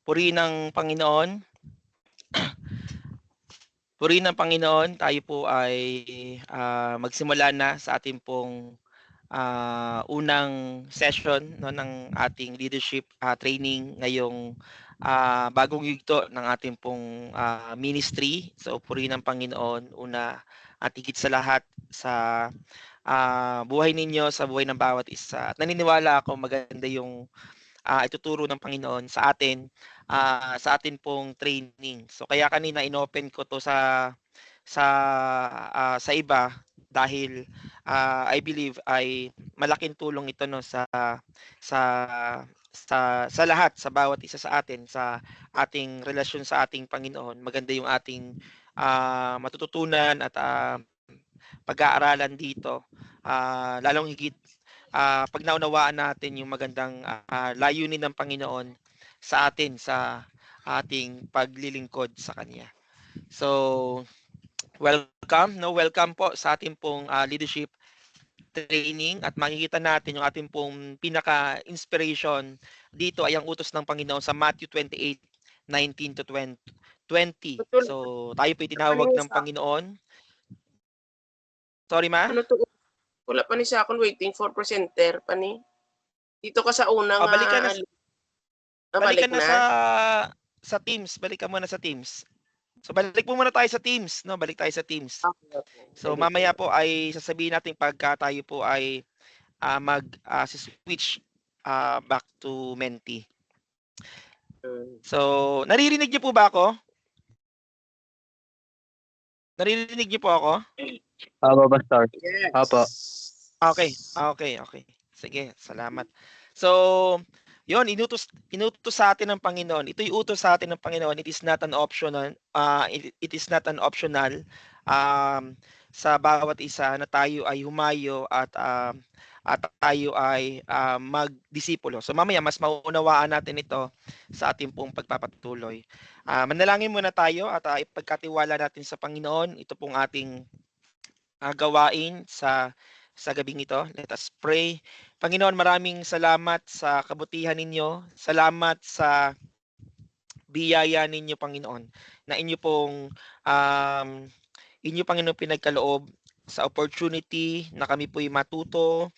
Purihin ng Panginoon. Purihin ng Panginoon, tayo po ay magsimula na sa ating pong unang session no, ng ating leadership training ngayong bagong yugto ng ating pong ministry. So purihin ng Panginoon una at higit sa lahat sa buhay ninyo, sa buhay ng bawat isa. At naniniwala ako maganda yung ituturo ng Panginoon sa atin pong training. So kaya kanina inopen ko to sa iba dahil I believe ay malaking tulong ito no sa sa lahat, sa bawat isa sa atin, sa ating relasyon sa ating Panginoon. Maganda yung ating matututunan at pag-aaralan dito, lalong higit pag naunawaan natin yung magandang layunin ng Panginoon sa atin sa ating paglilingkod sa Kanya. So, welcome po sa ating pong leadership training at makikita natin yung ating pong pinaka-inspiration dito ay ang utos ng Panginoon sa Matthew 28:19 to 20. So, tayo po tinawag ng Panginoon. Sorry, ma? Ano to? Wala pa ni sa akong waiting for presenter pa ni. Dito ka sa unang Balik ka na, balik na sa Teams. Balik ka muna sa Teams. So balik po muna tayo sa Teams, no? Balik tayo sa Teams. Okay. So mamaya po ay sasabihin natin pagka tayo po ay switch back to Menti. So, naririnig niyo po ba ako? Naririnig niyo po ako? Opo, Pastor. Yes. Opo. Okay. Sige, salamat. So, yon inutos sa atin ng Panginoon. Ito'y utos sa atin ng Panginoon. It is not an optional sa bawat isa na tayo ay humayo at tayo ay magdisipulo. So mamaya mas mauunawaan natin ito sa ating pong pagpapatuloy. Manalangin muna tayo at ipagkatiwala natin sa Panginoon ito pong ating gawain sa gabing ito. Let us pray. Panginoon, maraming salamat sa kabutihan ninyo. Salamat sa biyaya ninyo, Panginoon, na inyo pong Panginoon pinagkaloob sa opportunity na kami po'y matuto,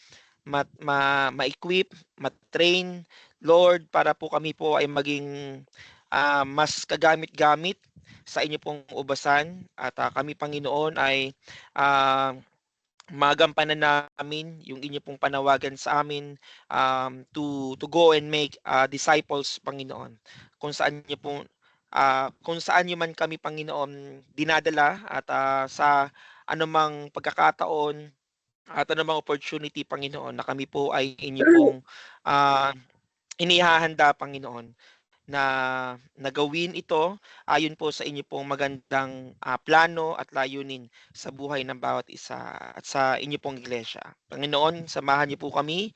ma-equip, ma-train, Lord, para po kami po ay maging mas kagamit-gamit sa inyo pong ubasan at kami, Panginoon, ay magampanan namin yung inyo pong panawagan sa amin to go and make disciples, Panginoon. Kung saan niyo man kami, Panginoon, dinadala at sa anumang pagkakataon at anumang opportunity, Panginoon, na kami po ay inyo pong inihahanda, Panginoon, na gawin ito ayon po sa inyo pong magandang plano at layunin sa buhay ng bawat isa at sa inyo pong iglesia. Panginoon, samahan niyo po kami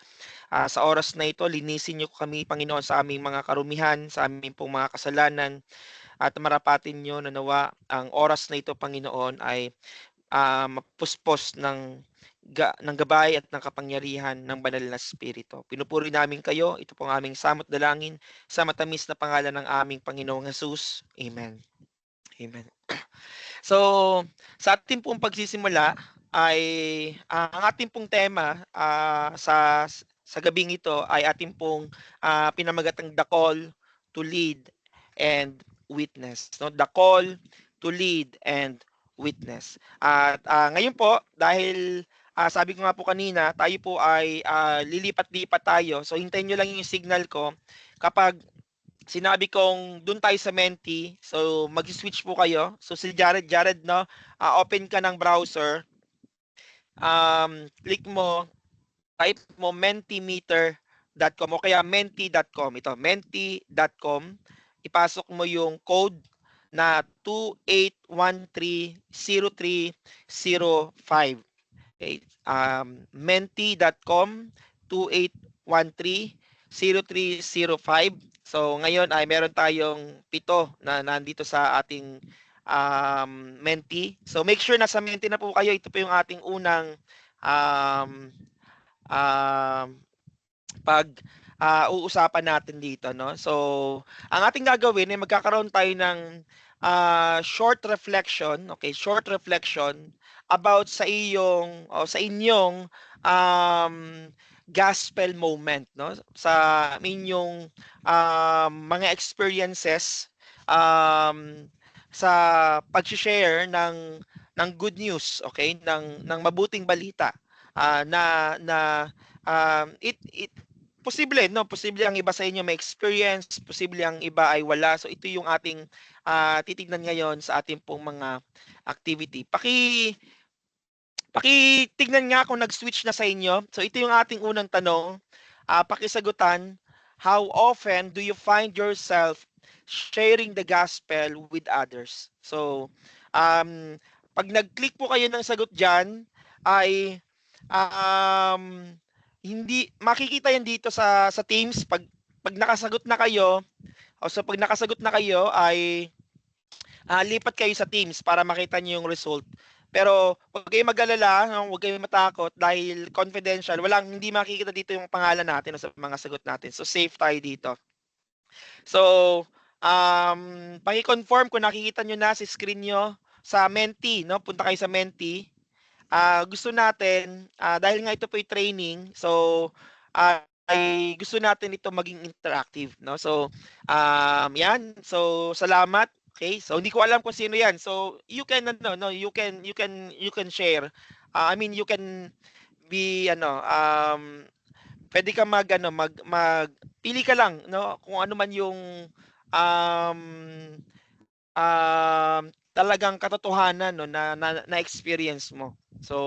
sa oras na ito. Linisin niyo kami, Panginoon, sa aming mga karumihan, sa aming pong mga kasalanan, at marapatin niyo na nawa ang oras na ito, Panginoon, ay mapuspos ng gabay at ng kapangyarihan ng banal na Espiritu. Pinupuri namin kayo. Ito pong aming samot dalangin sa matamis na pangalan ng aming Panginoong Jesus. Amen. Amen. So, sa ating pong pagsisimula ay ang ating pong tema sa gabing ito ay ating pong pinamagatang The Call to Lead and Witness. No? The Call to Lead and Witness. At ngayon po, dahil sabi ko nga po kanina, tayo po ay lilipat-lipat tayo. So hintayin nyo lang yung signal ko. Kapag sinabi kong doon tayo sa Menti, so mag-switch po kayo. So si Jared, no, open ka ng browser. Click mo, type mo mentimeter.com o kaya menti.com. Ito, menti.com. Ipasok mo yung code na 28130305. Okay. Menti.com 28130305. So ngayon ay meron tayong 7 na nandito sa ating Menti. So make sure nasa Menti na po kayo. Ito po yung ating unang uusapan natin dito, no? So, ang ating gagawin ay magkakaroon tayo ng short reflection, okay? Short reflection about sa iyong o sa inyong um, gospel moment, no? Sa inyong mga experiences sa pag-share ng good news, okay? Ng mabuting balita na it posible, no? Posible ang iba sa inyo may experience, posible ang iba ay wala. So ito yung ating titignan ngayon sa ating pong mga activity. Pakitignan nga kung nag-switch na sa inyo. So ito yung ating unang tanong. Pakisagutan, how often do you find yourself sharing the gospel with others? So, pag nag-click po kayo ng sagot dyan, ay hindi makikita yan dito sa Teams pag nakasagot na kayo o so pag nakasagot na kayo ay lipat kayo sa Teams para makita niyo yung result. Pero huwag kayong mag-alala, no? Huwag kayong matakot dahil confidential. Hindi makikita dito yung pangalan natin o sa mga sagot natin. So safe tayo dito. So paki-confirm kung nakikita niyo na si screen niyo sa Menti, no? Punta kayo sa Menti. Gusto natin dahil nga ito po yung training, so ay gusto natin ito maging interactive, no? So yan. So salamat. Okay? So hindi ko alam kung sino 'yan. So you can you can share. I mean you can be pwede ka mag pili ka lang, no? Kung ano man yung um, talagang katotohanan, no, na experience mo. So,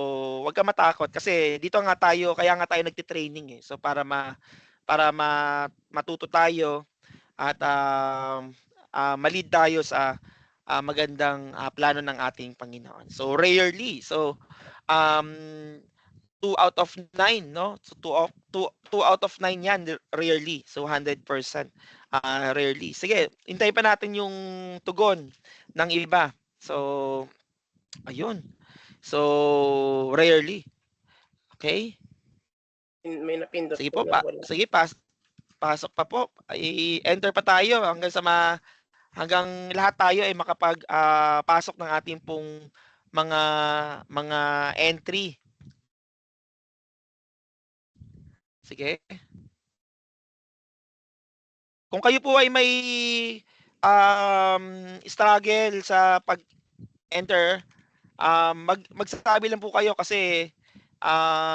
wag ka matakot kasi dito nga tayo, kaya nga tayo nagte-training eh. So para matuto tayo at ma-lead tayo sa magandang plano ng ating Panginoon. So rarely. So um 2 out of 9, no? So 2 out of 9 yan rarely. So 100% rarely. Sige, hintayin pa natin yung tugon ng iba. So ayun. So rarely. Okay? May napindot Sige po po na wala. sige pasok pa po. I-enter pa tayo hanggang lahat tayo ay makapag pasok ng ating pong mga mga entry. Sige. Kung kayo po ay may struggle sa pag-enter, magsasabi lang po kayo kasi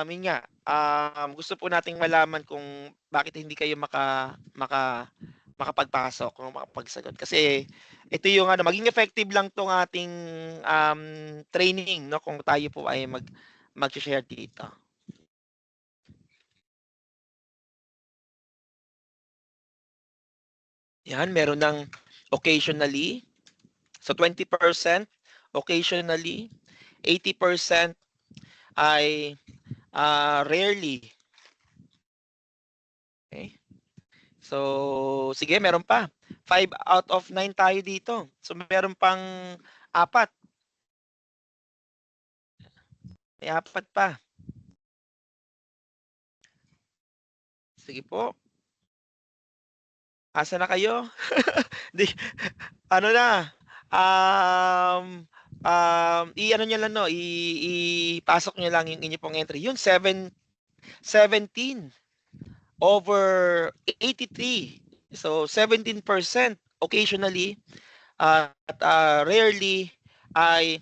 yun nga, gusto po nating malaman kung bakit hindi kayo makapagpasok o makapagsagot. Kasi ito yung maging effective lang tong ating training, no, kung tayo po ay mag-share dito. Yan, meron ng occasionally. So 20% occasionally, 80% ay rarely. Okay? So sige, meron pa. 5 out of 9 tayo dito. So meron pang 4. May 4 pa. Sige po. Asa na kayo? Di, ano na? I-ano nyo lang, no? Ipasok nyo lang yung inyo pong entry. Yun, 17 over 83. So 17% occasionally at rarely ay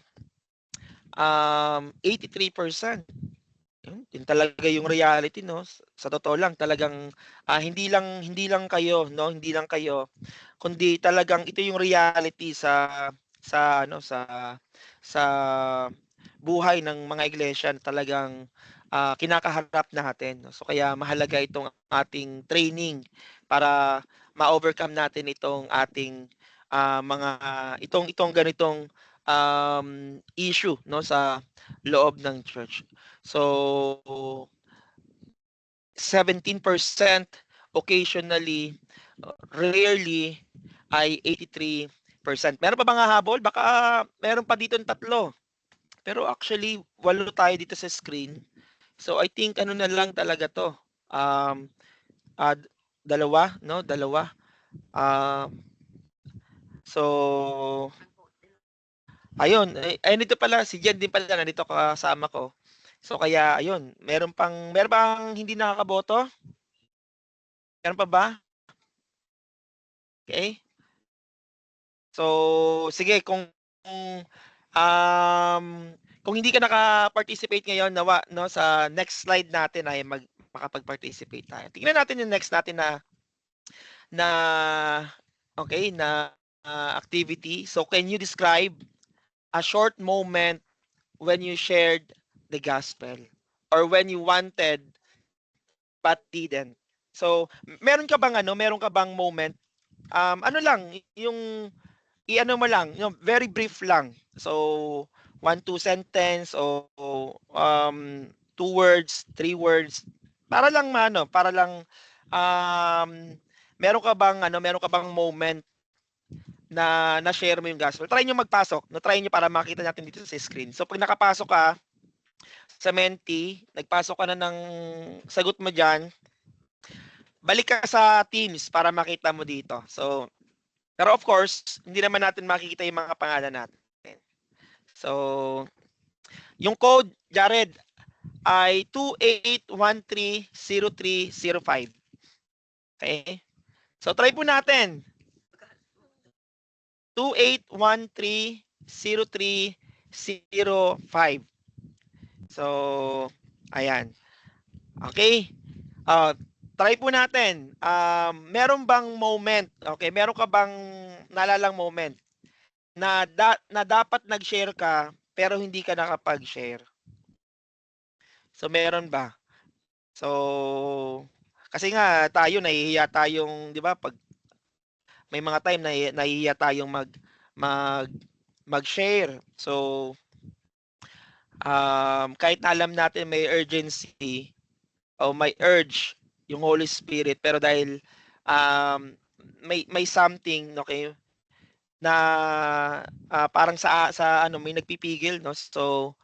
83%. Yun talaga yung reality, no? Sa totoo lang talagang hindi lang kayo, no? Hindi lang kayo kundi talagang ito yung reality sa buhay ng mga iglesia na talagang kinakaharap natin, no? So kaya mahalaga itong ating training para ma-overcome natin itong ating itong ganitong issue, no, sa loob ng church. So 17% occasionally, rarely ay 83%. Meron pa bang hahabol? Baka meron pa dito 3. Pero actually 8 tayo dito sa screen. So I think ano na lang talaga 'to. dalawa, no? Dalawa. So, ayun. Ay, nito pala, si Jen din pala, nandito kasama ko. So, kaya, ayun. Meron bang hindi nakakaboto? Meron pa ba? Okay. So, sige, um, kung hindi ka naka-participate ngayon, nawa, no, sa next slide natin ay makapag-participate tayo. Tingnan natin yung next natin na okay, na activity. So, can you describe a short moment when you shared the gospel or when you wanted but didn't? So, meron ka bang moment? Ano lang, yung i-ano mo lang, very brief lang. So, 1, 2 sentence o two words, three words. Para lang um, meron ka bang moment na na-share mo yung gospel. Try niyo magpasok. No, try niyo para makita natin dito sa screen. So, pag nakapasok ka sa Menti, nagpasok ka na ng sagot mo diyan, balik ka sa Teams para makita mo dito. So, pero of course, hindi naman natin makikita yung mga pangalan natin. So, yung code, Jared, ay 28130305. Okay? So, try po natin. 28130305. So, ayan. Okay? Try po natin. Meron bang moment, okay, meron ka bang nalalang moment na dapat nag-share ka pero hindi ka nakapag-share? So, meron ba? So, kasi nga tayo nahihiya tayong, 'di ba, pag may mga time na nahihiya tayong mag mag-share. So, kahit na alam natin may urgency o may urge yung Holy Spirit, pero dahil may something, okay, na parang sa ano, may nagpipigil, no? So,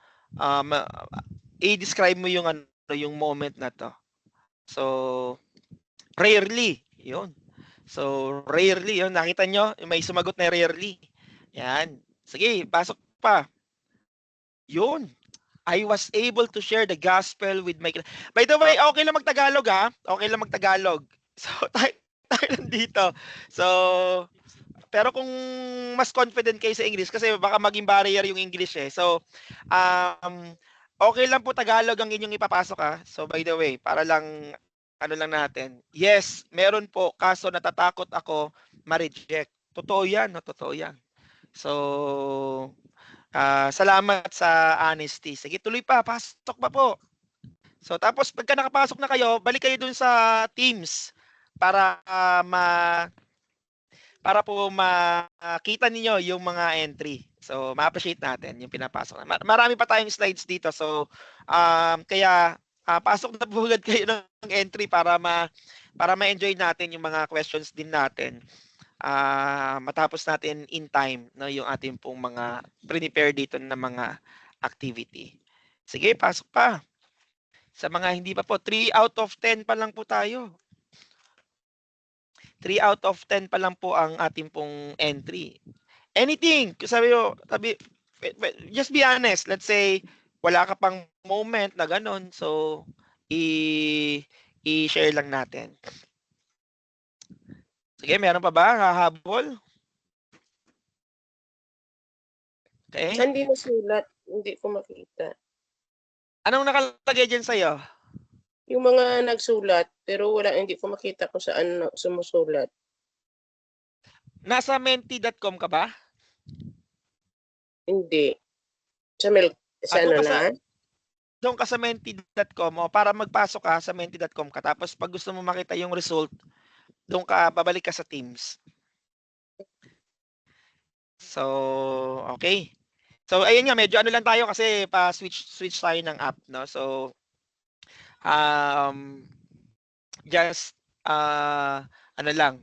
i-describe mo yung moment na to. So, rarely, yun. So, rarely, yun. Nakita nyo, may sumagot na rarely. Yan. Sige, pasok pa. Yun. I was able to share the gospel with my... By the way, okay lang mag-Tagalog, ha? Okay lang mag-Tagalog. So, tayo nandito. So, pero kung mas confident kayo sa English, kasi baka maging barrier yung English eh. So, okay lang po Tagalog ang inyong ipapasok, ha? So, by the way, para lang, ano lang natin. Yes, meron po, kaso natatakot ako ma-reject. Totoo yan, no? Totoo yan. So, salamat sa honesty. Sige, tuloy pa. Pasok pa po. So, tapos pagka nakapasok na kayo, balik kayo dun sa Teams para para po makita niyo yung mga entry. So, ma-appreciate natin yung pinapasok. Marami pa tayong slides dito. So, kaya pasok na po agad kayo ng entry para ma-enjoy natin yung mga questions din natin. Matapos natin in time, no, yung ating pong mga prepare dito na mga activity. Sige, pasok pa. Sa mga hindi pa po, 3 out of 10 pa lang po tayo. 3 out of 10 pa lang po ang ating pong entry. Anything, just be honest. Let's say, wala ka pang moment na ganun. So, i-share lang natin. Sige, meron pa ba? Hahabol? Okay. Hindi nasulat. Hindi ko makita. Anong nakalagay dyan sa'yo? Yung mga nagsulat, pero hindi ko makita kung saan sumusulat. Nasa menti.com ka ba? Hindi. Sa ano na? Doon ka sa menti.com o para magpasok ka sa menti.com ka. Tapos pag gusto mo makita yung result, doon ka, babalik ka sa Teams. So, okay. So, ayun nga, medyo ano lang tayo kasi pa-switch tayo ng app, no? So, just, ano lang,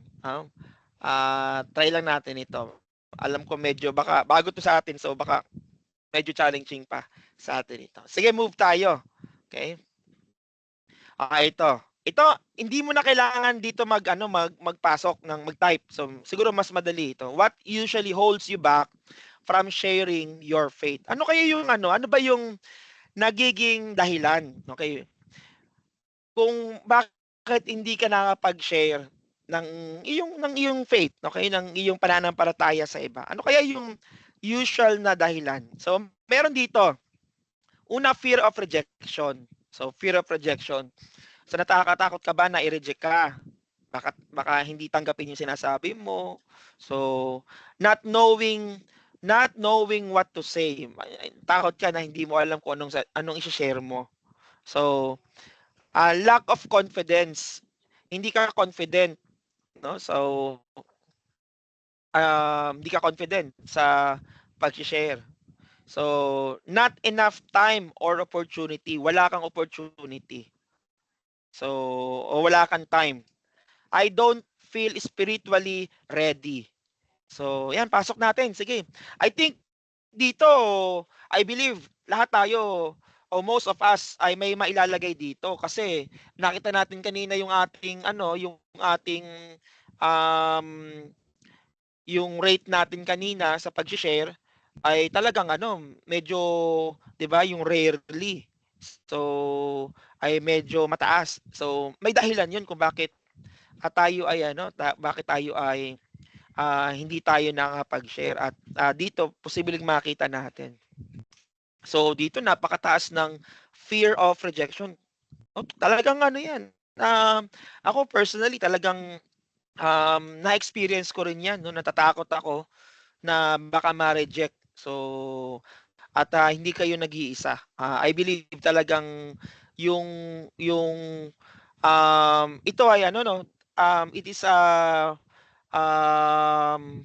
try lang natin ito. Alam ko medyo baka, bago to sa atin, so baka medyo challenging pa sa atin ito. Sige, move tayo. Okay? Okay, ito. ito, hindi mo na kailangan dito magpasok ng mag-type. So, siguro mas madali ito. What usually holds you back from sharing your faith? Ano kaya yung ano ba yung nagiging dahilan, okay? Kung bakit hindi ka nakakapag-share ng iyong faith, okay? Ng iyong pananampalataya sa iba. Ano kaya yung usual na dahilan? So, meron dito, una, fear of rejection. So, fear of rejection. So, natakatakot ka ba na i-reject ka? Baka hindi tanggapin yung sinasabi mo. So, not knowing not knowing what to say. Takot ka na hindi mo alam kung anong i-share mo. So, lack of confidence. Hindi ka confident, no? So, hindi ka confident sa pag-share. So, not enough time or opportunity. Wala kang opportunity. So, o wala kang time. I don't feel spiritually ready. So, yan, pasok natin. Sige. I think dito, I believe lahat tayo o most of us ay may mailalagay dito kasi nakita natin kanina yung ating um yung rate natin kanina sa pag-share ay talagang medyo 'di ba yung rarely. So ay medyo mataas. So may dahilan 'yun kung bakit tayo ay bakit tayo ay hindi tayo nakakapag-share at dito posibleng makita natin. So dito napakataas ng fear of rejection. Talagang 'yan. Ako personally talagang na-experience ko rin 'yan 'no, natatakot ako na baka ma-reject. So at hindi kayo nag-iisa. I believe talagang yung ito ay it is um,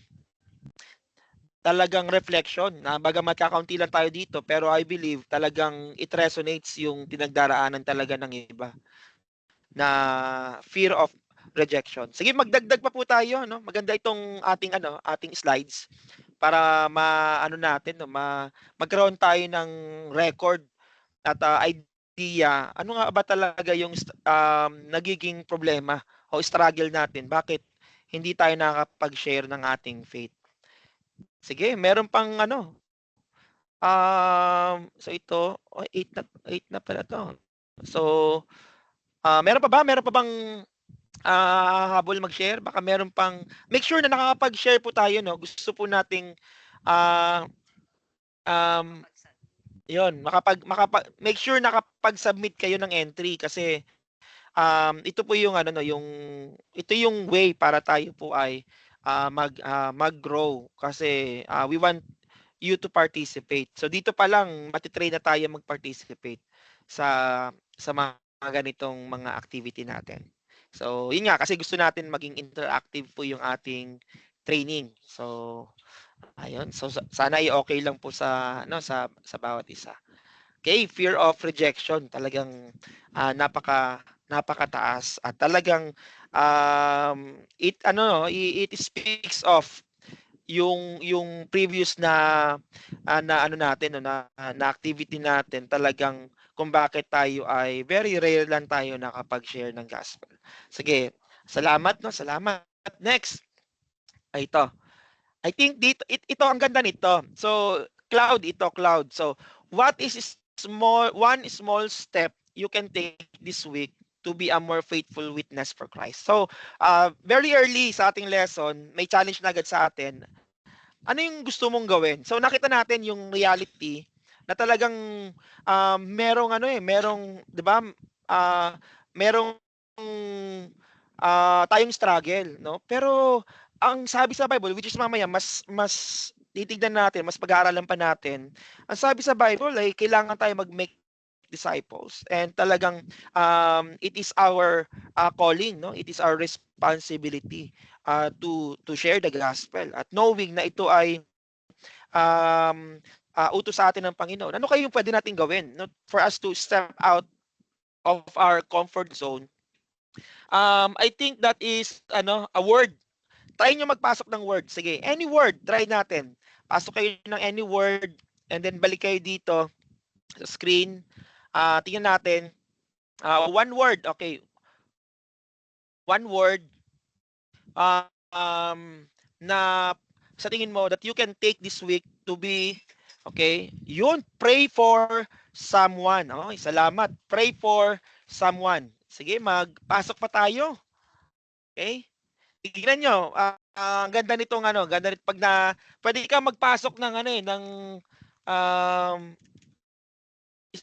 talagang reflection na bagamat kakaunti lang tayo dito pero I believe talagang it resonates yung pinagdaraanan talaga ng iba na fear of rejection. Sige, magdagdag pa po tayo, no? Maganda itong ating slides para natin, no, magkaroon tayo ng record at idea ano nga ba talaga yung nagiging problema o struggle natin. Bakit hindi tayo nakakapag-share ng ating faith? Sige, meron pang so ito, 8 na pala 'to. So, meron pa ba? Meron pa bang habol mag-share? Baka meron pang make sure na nakakapag-share po tayo 'no. Gusto po nating ah, um, 'yun make sure nakapag-submit kayo ng entry kasi ito po yung ito yung way para tayo po ay mag-grow kasi we want you to participate. So dito pa lang mati-train na tayo mag-participate sa mga ganitong mga activity natin. So yun nga kasi gusto natin maging interactive po yung ating training. So ayun, so sana ay okay lang po sa bawat isa. Okay, fear of rejection talagang napakataas at talagang it speaks of yung previous na natin no, na activity natin talagang kung bakit tayo ay very rare lang tayo nakapag-share ng gospel. Sige, salamat no, salamat. Next, ay ito. I think ito ang ganda nito. So, Cloud. So, what is one small step you can take this week to be a more faithful witness for Christ? So, very early sa ating lesson, may challenge na agad sa atin. Ano yung gusto mong gawin? So, nakita natin yung reality na talagang merong 'di ba? Ah, merong tayong struggle, no? Pero ang sabi sa Bible, which is mamaya mas titignan natin, mas pag-aaralan pa natin. Ang sabi sa Bible ay kailangan tayo mag-make disciples and talagang it is our calling, no? It is our responsibility to share the gospel at knowing na ito ay utos sa atin ng Panginoon. Ano kayo yung pwede nating gawin, no? For us to step out of our comfort zone. I think that is a word. Try nyo magpasok ng word. Sige, any word, try natin. Pasok kayo ng any word and then balik kayo dito sa screen. Tingnan natin. One word, okay. one word na sa tingin mo that you can take this week to be, okay, yun, pray for someone. Okay, salamat. Pray for someone. Sige, magpasok pa tayo. Okay? Tignan nyo, ang ganda nitong ano, ganda nito pag na, pwede ka magpasok ng ano eh, ng, um,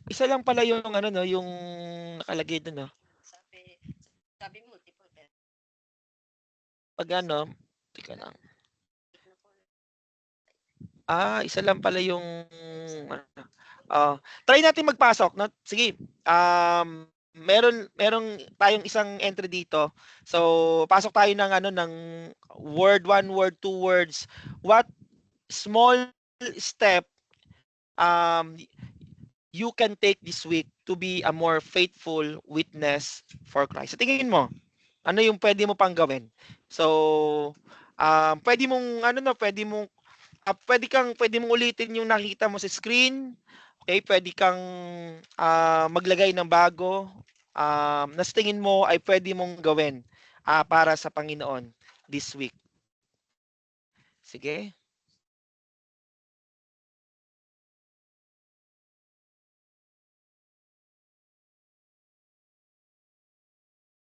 isa lang pala yung ano no, yung nakalagay doon no. Sabi multiple. Pag ano, tika lang. Isa lang pala yung try natin magpasok, no? Sige. Meron tayong isang entry dito. So, pasok tayo ng ano ng word, one word, two words. What small step you can take this week to be a more faithful witness for Christ? Sa tingin mo, ano yung pwede mo pang gawin? So, pwede mong ano no, pwede mong ulitin yung nakita mo sa screen. Okay, pwede kang maglagay ng bago na sa tingin mo ay pwede mong gawin para sa Panginoon this week. Sige.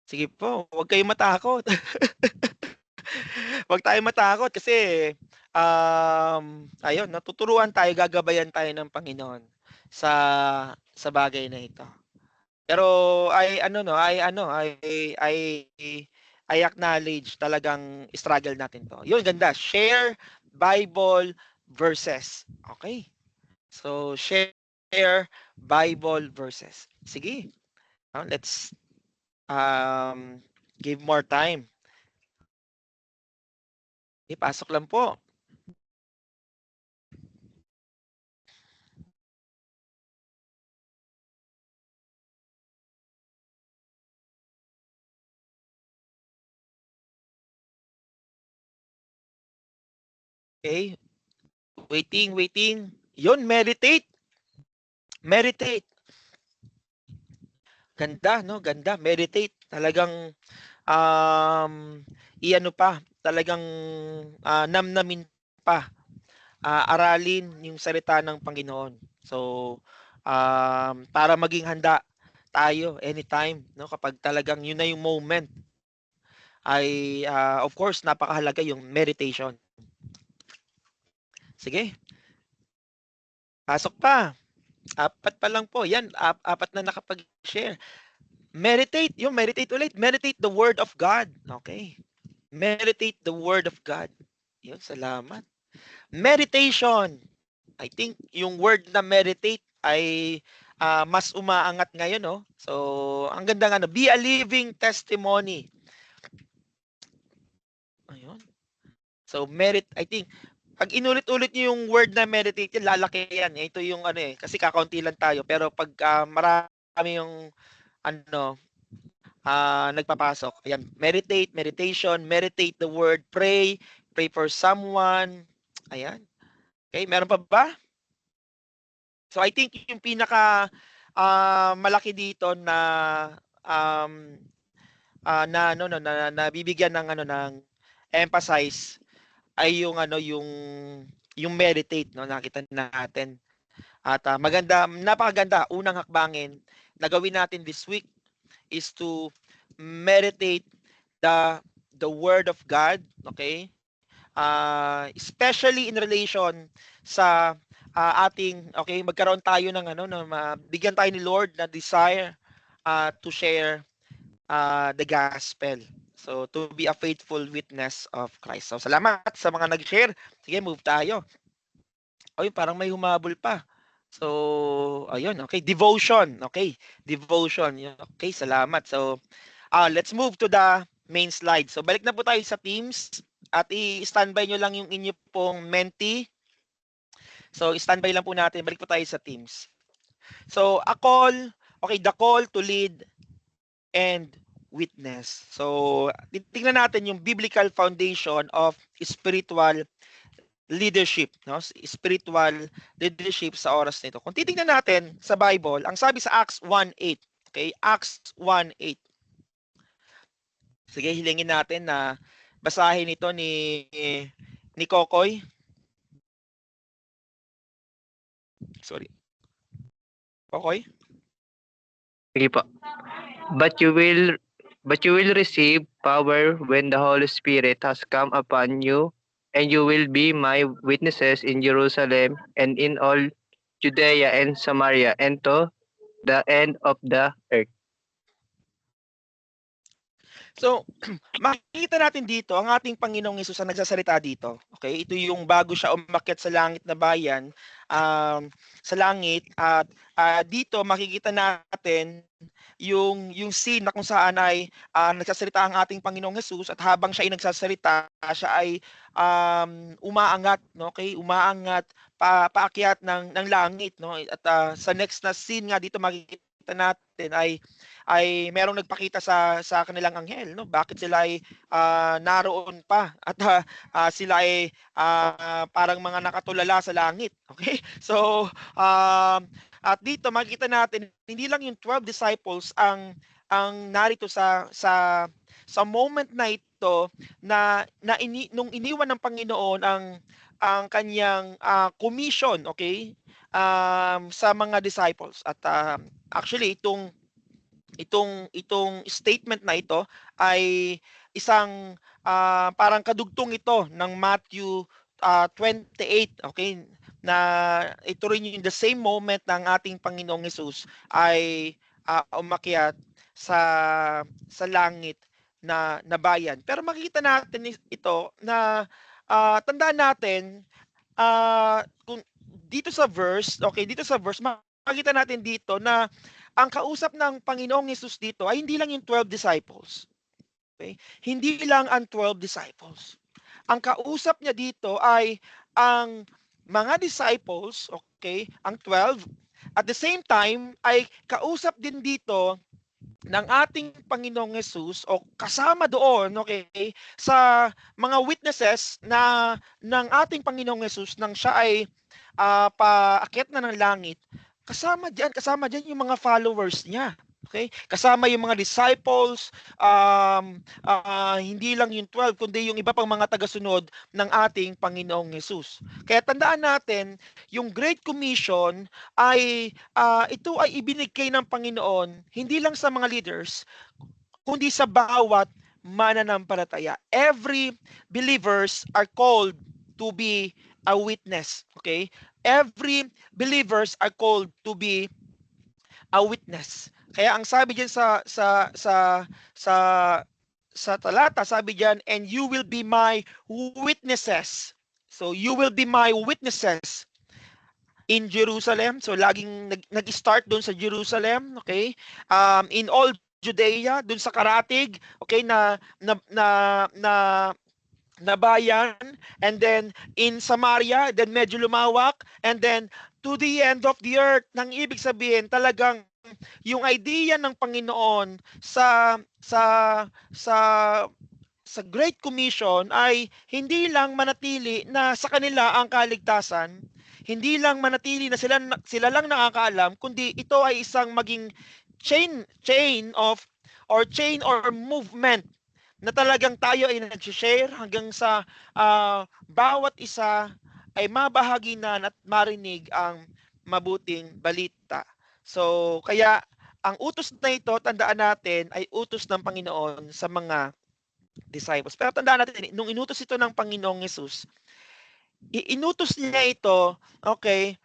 Sige po, huwag kayong matakot. Huwag tayong matakot kasi ayun, natuturuan tayo, gagabayan tayo ng Panginoon sa bagay na ito. Pero I acknowledge talagang struggle natin to. Yun, ganda. Share Bible verses. Okay? So, share Bible verses. Sige. Let's give more time. Pasok lang po. Okay? Waiting. Yun, meditate. Meditate. Ganda, no? Ganda. Meditate. Talagang iano pa, talagang namnamin pa, aralin yung salita ng Panginoon. So, para maging handa tayo anytime, no? Kapag talagang yun na yung moment, ay of course napakahalaga yung meditation. Sige. Pasok pa. 4 pa lang po. Yan, 4 na nakapag-share. Meditate ulit. Meditate the word of God. Okay. Meditate the word of God. Yun, salamat. Meditation. I think yung word na meditate ay mas umaangat ngayon, no? So, ang ganda nga, no? Be a living testimony. Ayun. So, I think, pag inulit-ulit niyo yung word na meditate, yan, lalaki yan. Ito yung ano eh, kasi kakaunti lang tayo. Pero pag marami yung ano, nagpapasok. Ayan, meditation, meditate the word, pray for someone. Ayan. Okay, meron pa ba? So I think yung pinaka malaki dito na bibigyan ng ng emphasize ay yung yung meditate, no, nakita natin. At napakaganda, unang hakbangin na gawin natin this week is to meditate the word of God, okay? Especially in relation sa magkaroon tayo ng bigyan tayo ni Lord na desire to share the gospel. So, to be a faithful witness of Christ. So, salamat sa mga nag-share. Sige, move tayo. Ay, parang may humabol pa. So, ayun, okay. Devotion. Okay, devotion. Okay, salamat. So, let's move to the main slide. So, balik na po tayo sa Teams at i-standby nyo lang yung inyo pong Menti. So, standby lang po natin. Balik po tayo sa Teams. So, the call to lead and witness. So, titingnan natin yung biblical foundation of spiritual leadership, no? Spiritual leadership sa oras nito. Kung titingnan natin sa Bible, ang sabi sa Acts 1:8, okay? Acts 1:8. Sige, hilingin natin na basahin ito ni Kokoy. Sorry. Kokoy? Sige po. But you will receive power when the Holy Spirit has come upon you, and you will be my witnesses in Jerusalem and in all Judea and Samaria and to the end of the earth. So, makikita natin dito ang ating Panginoong Hesus ang nagsasalita dito. Okay? Ito yung bago siya umakyat sa langit na bayan, sa langit, at dito makikita natin yung scene na kung saan ay nagsasalita ang ating Panginoong Hesus, at habang siya ay nagsasalita, siya ay umaangat, no? Okay? Umaangat paakyat ng langit, no? At sa next na scene nga dito makikita natin ay merong nagpakita sa kanilang anghel, no? Bakit sila ay naroon pa at sila ay parang mga nakatulala sa langit. Okay? So at dito makikita natin hindi lang yung 12 disciples ang narito sa moment na ito nung iniwan ng Panginoon ang kanyang commission, okay? Sa mga disciples, at actually itong statement na ito ay isang parang kadugtong ito ng Matthew 28, okay, na ito rin yung the same moment ng ating Panginoong Hesus ay umakyat sa langit na bayan. Pero makikita natin ito na tandaan natin kung dito sa verse, makikita natin dito na ang kausap ng Panginoong Hesus dito ay hindi lang yung 12 disciples. Okay? Hindi lang ang 12 disciples. Ang kausap niya dito ay ang mga disciples, okay, ang 12. At the same time, ay kausap din dito ng ating Panginoong Hesus o kasama doon, okay, sa mga witnesses ng ating Panginoong Hesus nang siya ay paakyat na ng langit. Kasama diyan yung mga followers niya. Okay? Kasama yung mga disciples, hindi lang yung 12, kundi yung iba pang mga tagasunod ng ating Panginoong Hesus. Kaya tandaan natin, yung Great Commission ay ito ay ibinigay ng Panginoon hindi lang sa mga leaders, kundi sa bawat mananampalataya. Every believers are called to be a witness. Okay? Every believers are called to be a witness. Kaya ang sabi diyan sa talata, sabi diyan, and you will be my witnesses. So you will be my witnesses in Jerusalem. So laging nag-start doon sa Jerusalem, okay? In all Judea, doon sa karatig, okay, na bayan, and then in Samaria, then medyo lumawak, and then to the end of the earth. Nang ibig sabihin, talagang yung idea ng Panginoon sa Great Commission ay hindi lang manatili na sa kanila ang kaligtasan, hindi lang manatili na sila lang nakakaalam, kundi ito ay isang maging chain or movement na talagang tayo ay nag-share hanggang sa bawat isa ay mabahagi na at marinig ang mabuting balita. So, kaya ang utos na ito, tandaan natin, ay utos ng Panginoon sa mga disciples. Pero tandaan natin, nung inutos ito ng Panginoong Hesus, inutos niya ito, okay,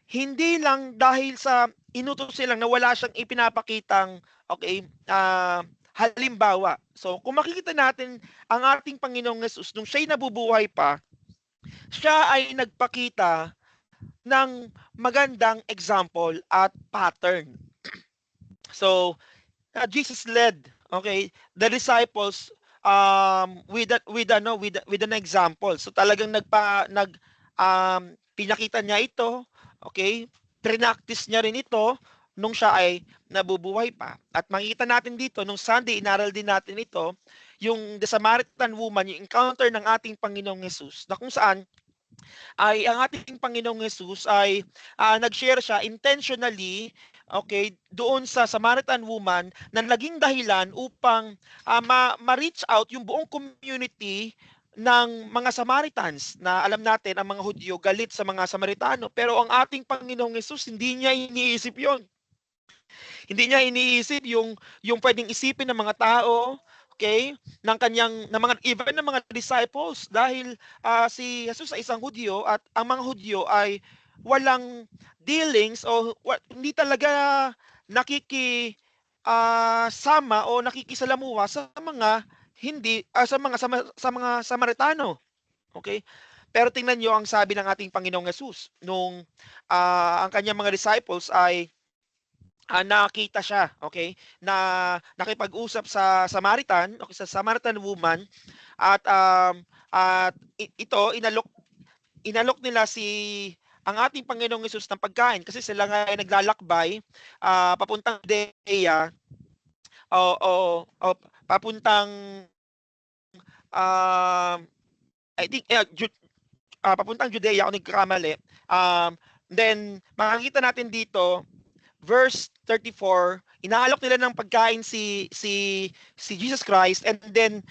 hindi lang dahil sa inutos silang na wala siyang ipinapakitang, okay, halimbawa. So, kung makikita natin ang ating Panginoong Hesus, nung siya'y nabubuhay pa, siya ay nagpakita ng magandang example at pattern. So, Jesus led, okay, the disciples with an example. So talagang pinakita niya ito, okay? Practice niya rin ito nung siya ay nabubuhay pa. At makikita natin dito nung Sunday inaral din natin ito, yung the Samaritan woman, yung encounter ng ating Panginoong Hesus, na kung saan ay ang ating Panginoong Hesus ay nag-share siya intentionally, okay, doon sa Samaritan woman na naging dahilan upang ma-reach out yung buong community ng mga Samaritans na alam natin ang mga Hudyo galit sa mga Samaritano, pero ang ating Panginoong Hesus hindi niya iniisip yon. Hindi niya iniisip yung pwedeng isipin ng mga tao, okay, ng mga even ng mga disciples dahil si Jesus ay isang Hudyo at ang mga Hudyo ay walang dealings o hindi talaga sama o nakikisalamuha sa mga hindi sa mga Samaritano. Okay? Pero tingnan niyo ang sabi ng ating Panginoong Hesus nung ang kanyang mga disciples ay nakita siya, okay, na nakipag-usap sa Samaritan, okay, sa Samaritan woman at ito inalok nila ang ating Panginoong Hesus ng pagkain kasi sila nga ay naglalakbay papuntang Judea o papuntang I think papuntang Judea kung nagkakamali. Then makikita natin dito verse 34, inaalok nila ng pagkain si Jesus Christ, and then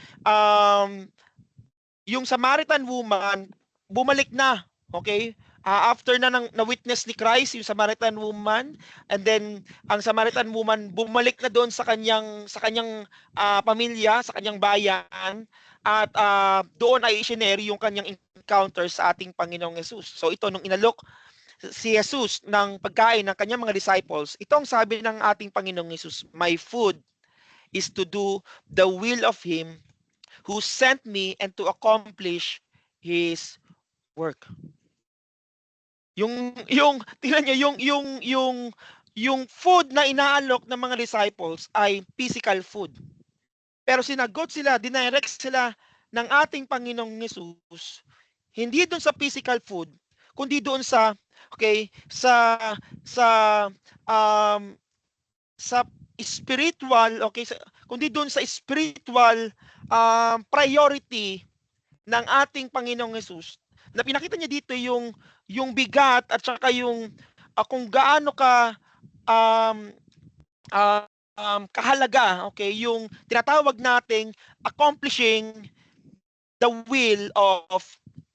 yung Samaritan woman bumalik na, okay? After na witness ni Christ yung Samaritan woman, and then ang Samaritan woman bumalik na doon sa kanyang pamilya, sa kanyang bayan, at doon ay isinere yung kanyang encounter sa ating Panginoong Hesus. So ito nung inalok si Jesus ng pagkain ng kanyang mga disciples, ito ang sabi ng ating Panginoong Hesus, "My food is to do the will of Him who sent me and to accomplish His work." Tingnan niyo yung food na inaalok ng mga disciples ay physical food. Pero sinagot sila, dinirect sila ng ating Panginoong Hesus hindi doon sa physical food, kundi doon sa sa spiritual, kundi doon sa spiritual priority ng ating Panginoong Hesus na pinakita niya dito yung bigat at saka yung kung gaano ka kahalaga, yung tinatawag nating accomplishing the will of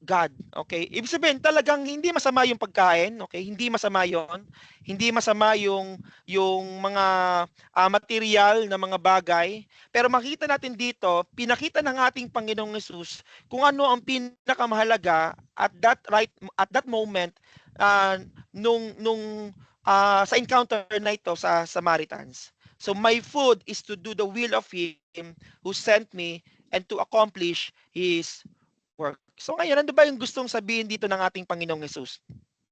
God. Okay? Ibig sabihin talagang hindi masama yung pagkain, okay? Hindi masama 'yon. Hindi masama yung mga material na mga bagay, pero makita natin dito, pinakita ng ating Panginoong Hesus kung ano ang pinakamahalaga at that moment sa encounter na ito sa Samaritans. So my food is to do the will of Him who sent me and to accomplish His work. So ngayon, ano ba yung gustong sabihin dito ng ating Panginoong Hesus?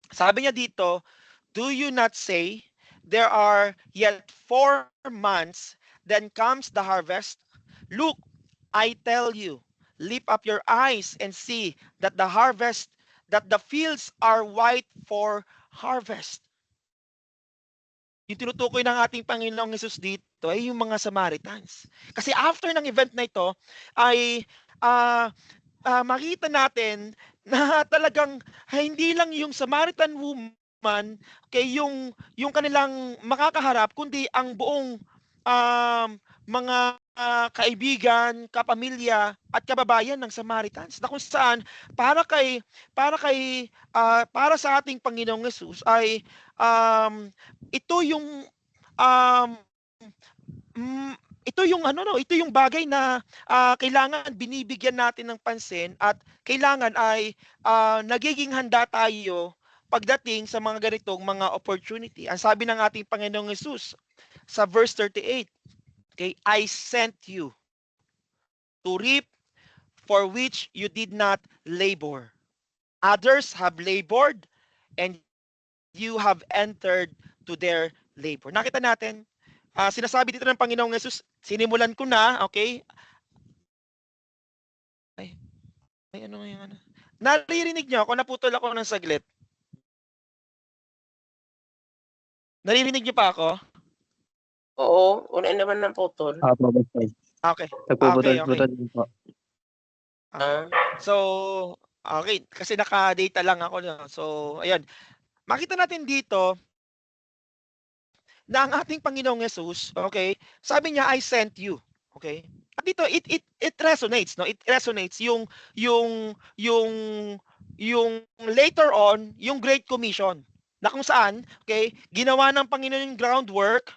Sabi niya dito, "Do you not say, there are yet 4 months, then comes the harvest? Look, I tell you, lift up your eyes and see that the fields are white for harvest." Yung tinutukoy ng ating Panginoong Hesus dito ay yung mga Samaritans. Kasi after ng event na ito ay makita natin na talagang hindi lang yung Samaritan woman yung kanilang makakaharap, kundi ang buong mga kaibigan, kapamilya at kababayan ng Samaritans, na kung saan para sa ating Panginoong Hesus ay ito yung ito yung bagay na kailangan binibigyan natin ng pansin at kailangan ay nagiging handa tayo pagdating sa mga ganitong mga opportunity. Ang sabi ng ating Panginoong Hesus sa verse 38, okay, "I sent you to reap for which you did not labor. Others have labored and you have entered to their labor." Nakita natin, sinasabi dito ng Panginoong Hesus, sinimulan ko na, okay? Ano yung ano? Naririnig niyo ako? Naputol ako ng saglit. Naririnig niyo pa ako? Oo, una naman ng putol. Okay. Nagpuputol-putol din po. So, Okay, kasi naka-data lang ako, no? So, ayan. Makita natin dito na ang ating Panginoong Jesus, okay, sabi niya, I sent you. Okay? At dito, it resonates, no? It resonates yung yung later on, yung Great Commission na kung saan, okay, ginawa ng Panginoon yung groundwork,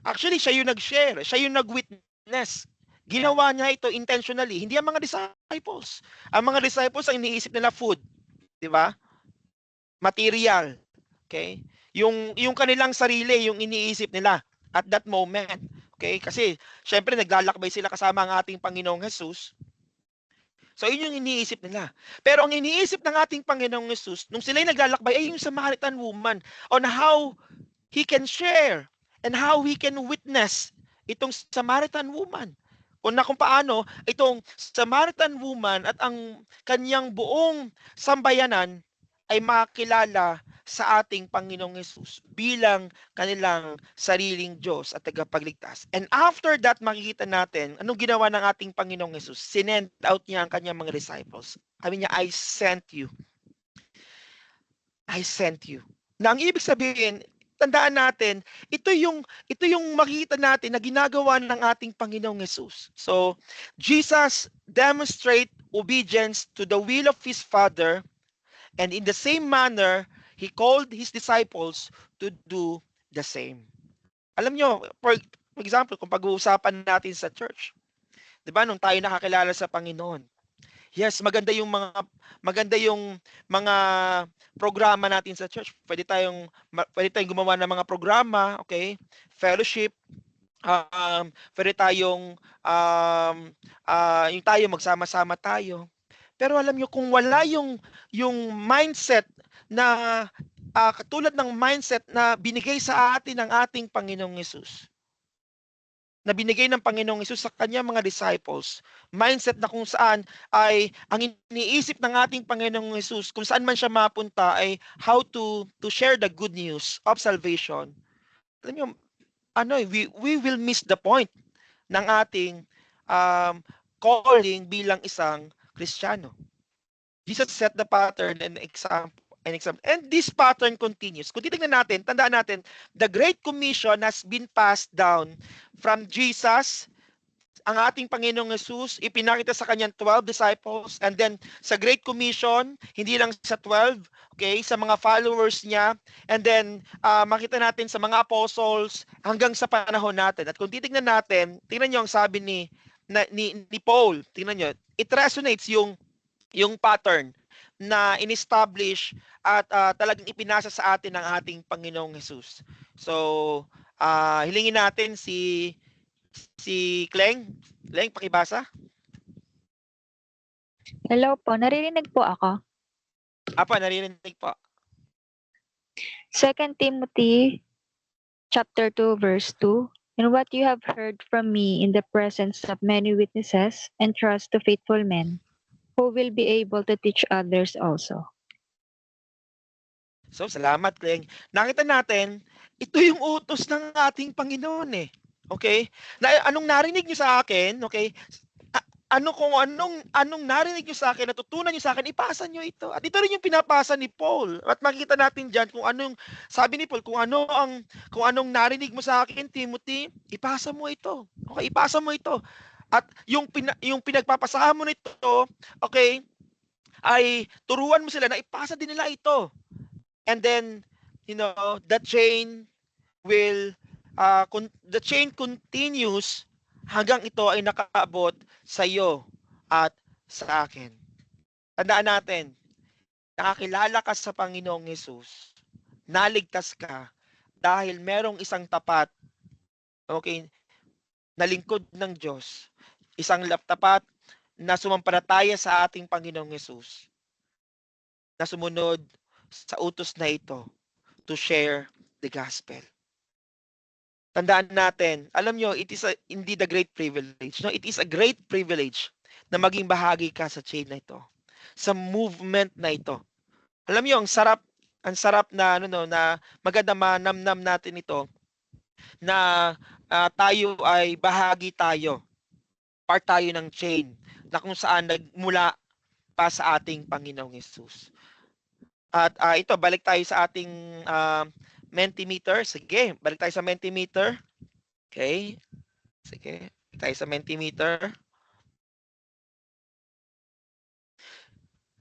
actually, siya yung nag-share, siya yung nag-witness. Ginawa niya ito intentionally, hindi ang mga disciples. Ang mga disciples, ang iniisip nila food, di ba? Material. Okay? Yung kanilang sarili, yung iniisip nila at that moment. Okay? Kasi syempre naglalakbay sila kasama ang ating Panginoong Jesus. So yun yung iniisip nila. Pero ang iniisip ng ating Panginoong Jesus, nung sila'y naglalakbay, ay yung Samaritan woman on how he can share and how he can witness itong Samaritan woman. Kung paano itong Samaritan woman at ang kanyang buong sambayanan ay makilala sa ating Panginoong Hesus bilang kanilang sariling Diyos at tagapagligtas. And after that, makikita natin, anong ginawa ng ating Panginoong Hesus? Sinend out niya ang kanyang mga disciples. Sabi niya, I sent you. I sent you. Na ang ibig sabihin, tandaan natin, ito yung makikita natin na ginagawa ng ating Panginoong Hesus. So, Jesus demonstrate obedience to the will of his Father, and in the same manner, he called his disciples to do the same. Alam nyo, for example, kung pag-uusapan natin sa church, 'di ba, nung tayo nakakilala sa Panginoon, yes, maganda yung mga programa natin sa church. Pwede tayong gumawa ng mga programa, okay? Fellowship, pwede tayong yung tayo magsama-sama tayo. Pero alam nyo, kung wala yung mindset na katulad ng mindset na binigay sa atin ng ating Panginoong Hesus, na binigay ng Panginoong Hesus sa kanyang mga disciples, mindset na kung saan ay ang iniisip ng ating Panginoong Hesus, kung saan man siya mapunta, ay how to share the good news of salvation. Alam nyo, we will miss the point ng ating calling bilang isang Kristiyano. Jesus set the pattern and example. And this pattern continues. Kung titingnan natin, tandaan natin, the Great Commission has been passed down from Jesus, ang ating Panginoong Jesus, ipinakita sa kanyang 12 disciples, and then sa Great Commission, hindi lang sa 12, okay, sa mga followers niya, and then makita natin sa mga apostles hanggang sa panahon natin. At kung titingnan natin, tingnan niyo ang sabi ni Paul, tingnan niyo, it resonates yung pattern na in-establish at talagang ipinasa sa atin ng ating Panginoong Jesus. So, hilingin natin si Kleng. Kleng, pakibasa. Hello po, naririnig po ako. Apa, naririnig po. 2 Timothy chapter 2 verse 2. And what you have heard from me in the presence of many witnesses, entrust to faithful men who will be able to teach others also. So, salamat, Kleng. Nakita natin, ito yung utos ng ating Panginoon eh. Okay? Anong narinig niyo sa akin, okay? Anong narinig niyo sa akin, natutunan niyo sa akin, ipasa niyo ito. At ito rin yung pinapasa ni Paul. At makikita natin diyan kung anong sabi ni Paul, kung anong narinig mo sa akin, Timothy, ipasa mo ito. Okay, ipasa mo ito. At yung pinagpapasahan mo nito, okay, ay turuan mo sila na ipasa din nila ito. And then, the chain the chain continues hanggang ito ay nakaabot sa iyo at sa akin. Tandaan natin, nakakilala ka sa Panginoong Hesus, naligtas ka dahil merong isang tapat, okay, na lingkod ng Diyos, isang tapat na sumampalataya sa ating Panginoong Hesus, na sumunod sa utos na ito to share the gospel. Tandaan natin, alam nyo, it is indeed a great privilege. No? It is a great privilege na maging bahagi ka sa chain na ito, sa movement na ito. Alam nyo, ang sarap na na maganda manamnam natin ito na tayo ay bahagi tayo, part tayo ng chain na kung saan nagmula pa sa ating Panginoong Hesus. At ito, balik tayo sa ating Mentimeter. Sige, balik tayo sa Mentimeter. Okay. Sige, balik tayo sa Mentimeter.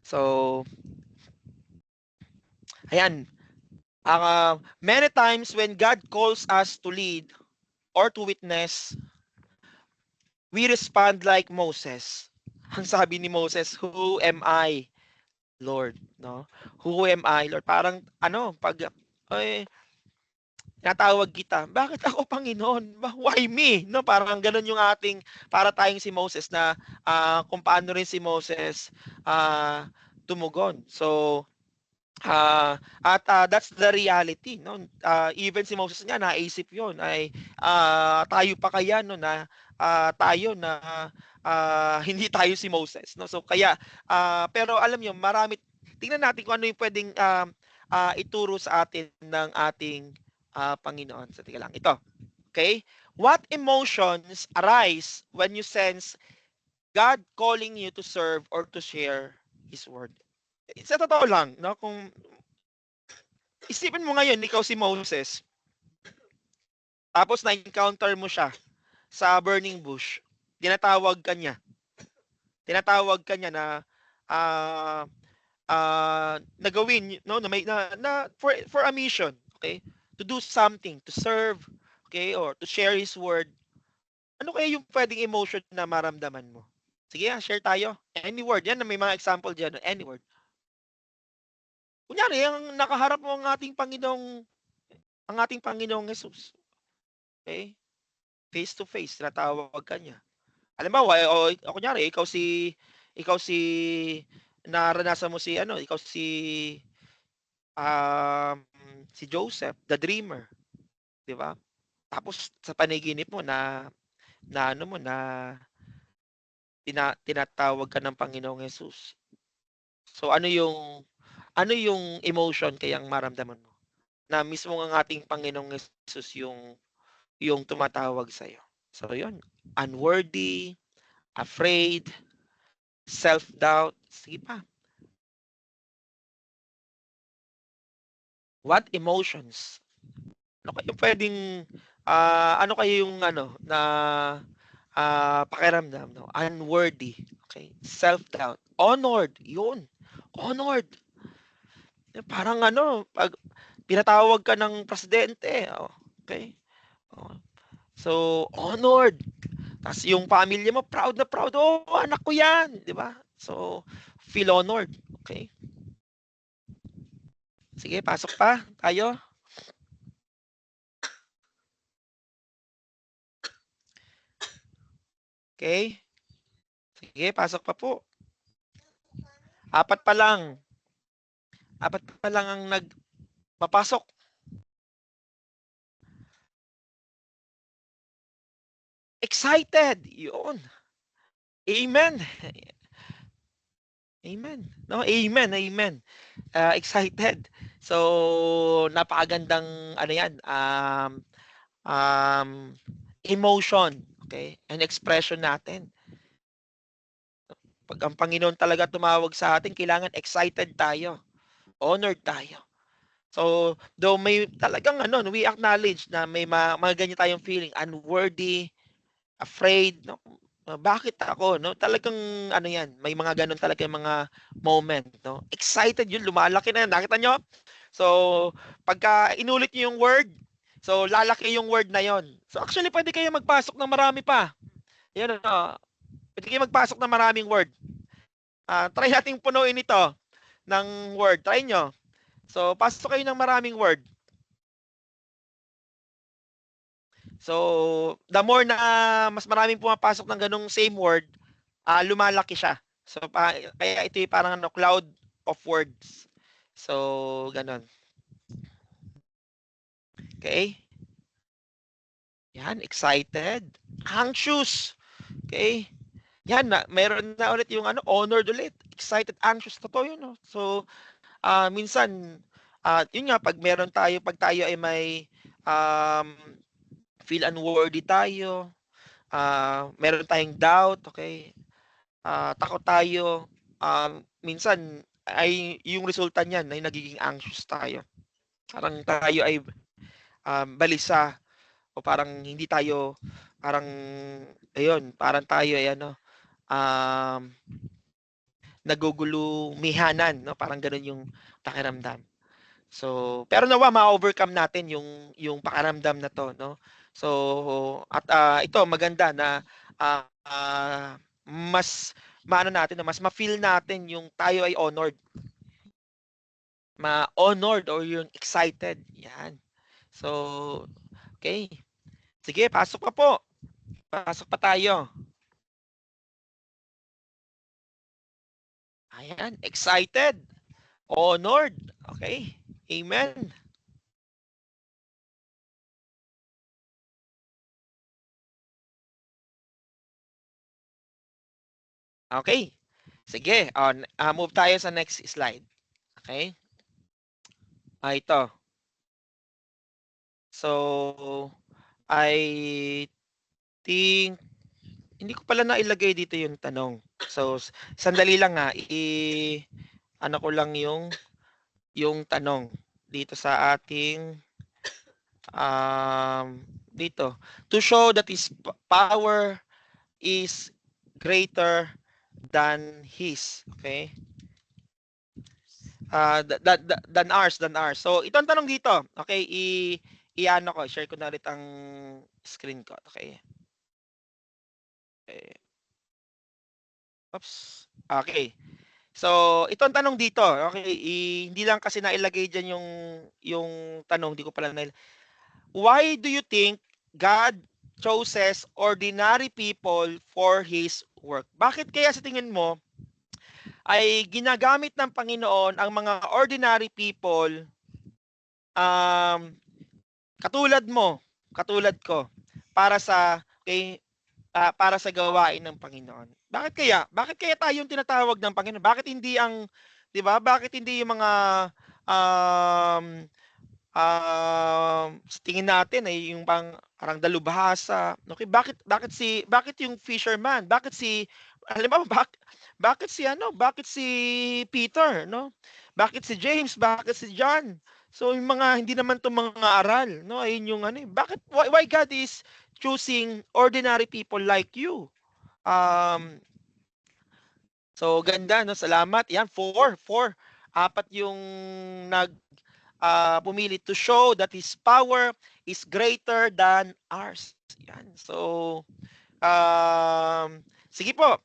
So, ayan. Many times when God calls us to lead or to witness, we respond like Moses. Ang sabi ni Moses, "Who am I, Lord?" No? Who am I, Lord? Parang pag tinatawag kita, bakit ako, Panginoon? Why me? No, parang ganun yung para tayong si Moses na kung paano rin si Moses tumugon. So, that's the reality, no? Even si Moses nga naisip 'yon ay tayo pa kaya no na tayo na hindi tayo si Moses, no? So kaya pero alam niyo, tingnan natin kung ano yung pwedeng ituro sa atin ng ating Panginoon. So tika lang, ito. Okay? What emotions arise when you sense God calling you to serve or to share His word? Sa totoo lang, no, kung isipin mo ngayon, ikaw si Moses, tapos na-encounter mo siya sa burning bush, tinatawag ka niya na nagawin, no, for a mission, okay, to do something, to serve, okay, or to share His word. Ano kaya yung pwedeng emotion na maramdaman mo? Sige, share tayo. Any word, yan, may mga example dyan, any word. Kunyari, ang nakaharap mo ang ating Panginoong Hesus. Okay? Face to face, tinatawag ka niya. Alam mo, kunyari, ikaw si naranasan mo ikaw si Joseph, the dreamer, 'di ba? Tapos sa panaginip mo na tinatawag ka ng Panginoong Hesus. So ano yung emotion kayang maramdaman mo? Na mismo ang ating Panginoong Hesus yung tumatawag sa iyo. So yun, unworthy, afraid, self-doubt, sige pa. What emotions? Ano kayo pwedeng ano kayo yung na pakiramdam, no? Unworthy, okay? Self-doubt, honored, yun. Honored. Parang pag pinatawag ka ng presidente, okay? So, honored. Tapos yung pamilya mo, proud na proud. Oh, anak ko yan. Di ba? So, feel honored. Okay? Sige, pasok pa. Tayo. Okay? Sige, pasok pa po. Apat pa lang ang nagpapasok. Excited. Yun. Amen. Amen. No, amen. Excited. So, napakagandang yan, emotion, okay? And expression natin. Pag ang Panginoon talaga tumawag sa atin, kailangan excited tayo. Honored tayo. So, though may talagang we acknowledge na may mga ganyan tayong feeling, unworthy, afraid, no? Bakit ako, no? Talagang yan, may mga ganun talaga yung mga moment, no? Excited yun, lumalaki na yan. Nakita nyo? So, pagka inulit nyo yung word, so lalaki yung word na yon. So, actually, pwede kayo magpasok ng marami pa. Yan, pwede kayo magpasok ng maraming word. Try nating punuin ito ng word. Try nyo. So, pasok kayo ng maraming word. So, the more na mas maraming pumapasok ng ganung same word, lumalaki siya. So, kaya ito yung parang cloud of words. So, ganon. Okay? Yan, excited. Anxious. Okay? Yan, meron na ulit yung honored ulit. Excited, anxious. Totoo yun, no? So, minsan, yun nga, pag tayo ay may feel unworthy tayo, meron tayong doubt, okay? Takot tayo, minsan ay yung resulta niyan ay nagiging anxious tayo. Parang tayo ay balisa o parang hindi tayo parang ayun, parang tayo ay ano nagugulumihanan, no? Parang ganoon yung pakiramdam. So, pero nawa ma-overcome natin yung pakiramdam na to, no? So, at ito maganda na mas maano natin, mas ma-feel natin yung tayo ay honored. Ma-honored or yung excited. Yan. So, okay. Sige, pasok pa po. Pasok pa tayo. Ayan, excited. Honored. Okay. Amen. Okay. Sige, move tayo sa next slide. Okay? Ito. So, I think hindi ko pala nailagay dito yung tanong. So, sandali lang nga, ano ko lang yung tanong dito sa ating dito. To show that his power is greater than his. Okay? Than ours. So, itong tanong dito. Okay, i-ano ko, share ko na ulit ang screen ko. Okay. Oops. Okay. So, itong tanong dito, okay, hindi lang kasi nailagay diyan yung tanong, di ko pala Why do you think God chooses ordinary people for his work? Bakit kaya sa tingin mo ay ginagamit ng Panginoon ang mga ordinary people katulad mo, katulad ko para sa para sa gawain ng Panginoon? Bakit kaya? Bakit kaya tayo yung tinatawag ng Panginoon? Bakit hindi ang 'di ba? Bakit hindi yung mga sa tingin natin ay yung parang dalubhasa. Okay, bakit yung fisherman? Bakit si halimbawa bakit si bakit si Peter, no? Bakit si James? Bakit si John? So yung mga hindi naman to mga aral, no? Ayun yung bakit why God is choosing ordinary people like you? So ganda, no? Salamat. Yan, four. Apat yung pumili to show that his power is greater than ours. Yan. So, sige po.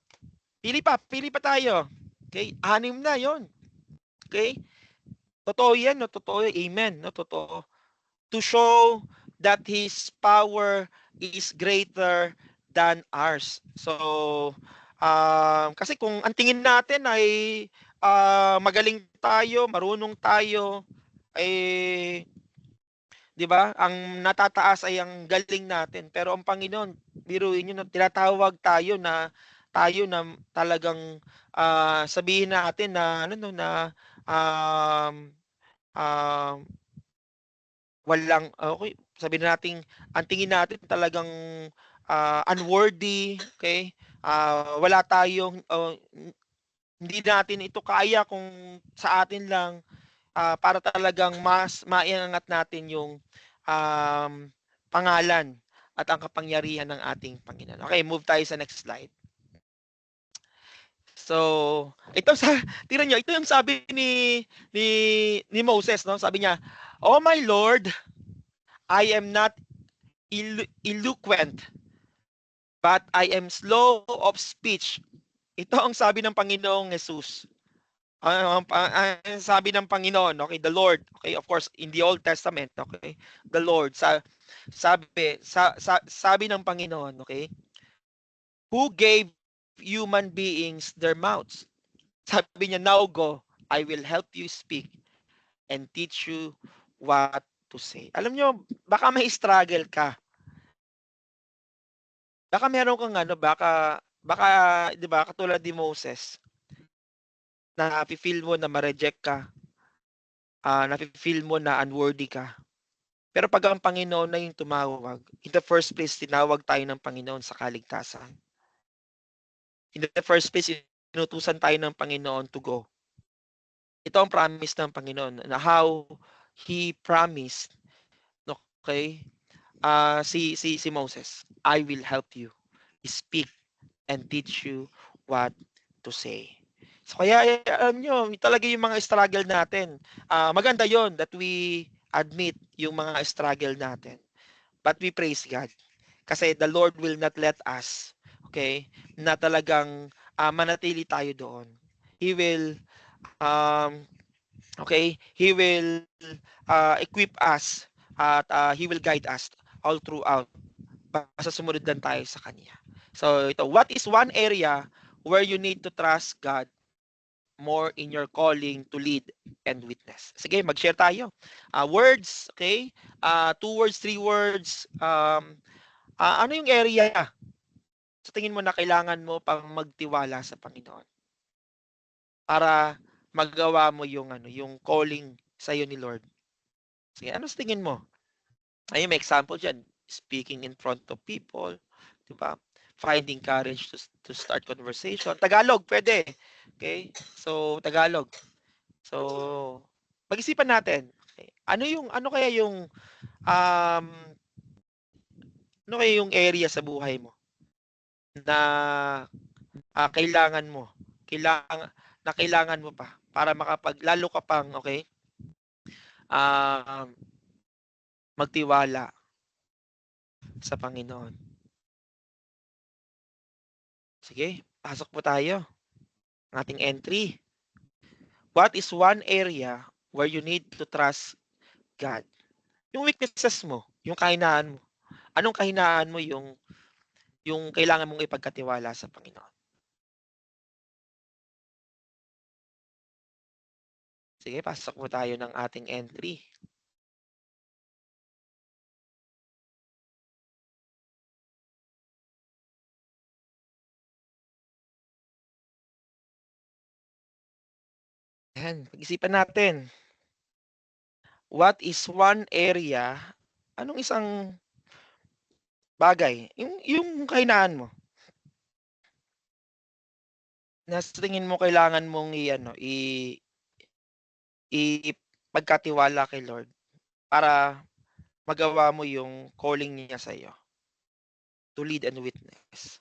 Pili pa tayo. Okay? 6 na yon. Okay? Totoo yan, no? Totoo. Amen. No? Totoo. To show that his power is greater than ours. So, kasi kung ang tingin natin ay magaling tayo, marunong tayo, eh, 'di ba? Ang natataas ay ang galing natin. Pero ang Panginoon, biruin niyo, tinatawag tayo na talagang sabihin natin na na um, walang okay, sabihin natin ang tingin natin talagang unworthy, okay? Wala tayong hindi natin ito kaya kung sa atin lang para talagang mas maiangat natin yung pangalan at ang kapangyarihan ng ating Panginoon. Okay, move tayo sa next slide. So, tingnan niyo, ito yung sabi ni Moses, no? Sabi niya, "Oh my Lord, I am not eloquent, but I am slow of speech." Ito ang sabi ng Panginoong Jesus. Sabi ng Panginoon, okay, the Lord, okay, of course, in the Old Testament, okay, the Lord, sabi ng Panginoon, okay, who gave human beings their mouths? Sabi niya, now go, I will help you speak and teach you what to say. Alam niyo, baka may struggle ka. Baka meron kang baka 'di ba, katulad ni Moses, na nafi-feel mo na ma-reject ka, nafi-feel mo na unworthy ka. Pero pag ang Panginoon na yung tumawag, in the first place, tinawag tayo ng Panginoon sa kaligtasan. In the first place, inutusan tayo ng Panginoon to go. Ito ang promise ng Panginoon na how He promised, okay, si Moses, I will help you, speak and teach you what to say. So kaya alam nyo, talaga yung mga struggle natin. Maganda yon that we admit yung mga struggle natin. But we praise God. Kasi the Lord will not let us, okay, na talagang manatili tayo doon. He will, He will equip us at He will guide us all throughout. Basta sumunod lang tayo sa Kanya. So ito, what is one area where you need to trust God more in your calling to lead and witness? Sige, mag-share tayo. Words, okay? 2 words, 3 words. Ano yung area sa tingin mo na kailangan mo pang magtiwala sa Panginoon para magawa mo yung calling sa iyo ni Lord? Sige, ano sa tingin mo? Ayun, may example diyan. Speaking in front of people, 'di ba? Finding courage to start conversation. Tagalog, pwede. Okay? So, Tagalog. So, pag-isipan natin. Okay. Um ano kaya yung area sa buhay mo na kailangan mo, kailangan mo pa para lalo ka pang, okay, magtiwala sa Panginoon. Sige, pasok po tayo. Ang ating entry. What is one area where you need to trust God? Yung weaknesses mo, yung kahinaan mo. Anong kahinaan mo yung kailangan mong ipagkatiwala sa Panginoon? Sige, pasok po tayo ng ating entry. Ayan, pag-isipan natin. What is one area, anong isang bagay, yung kahinaan mo, na sa tingin mo kailangan mong ipagkatiwala kay Lord para magawa mo yung calling niya sa iyo to lead and witness.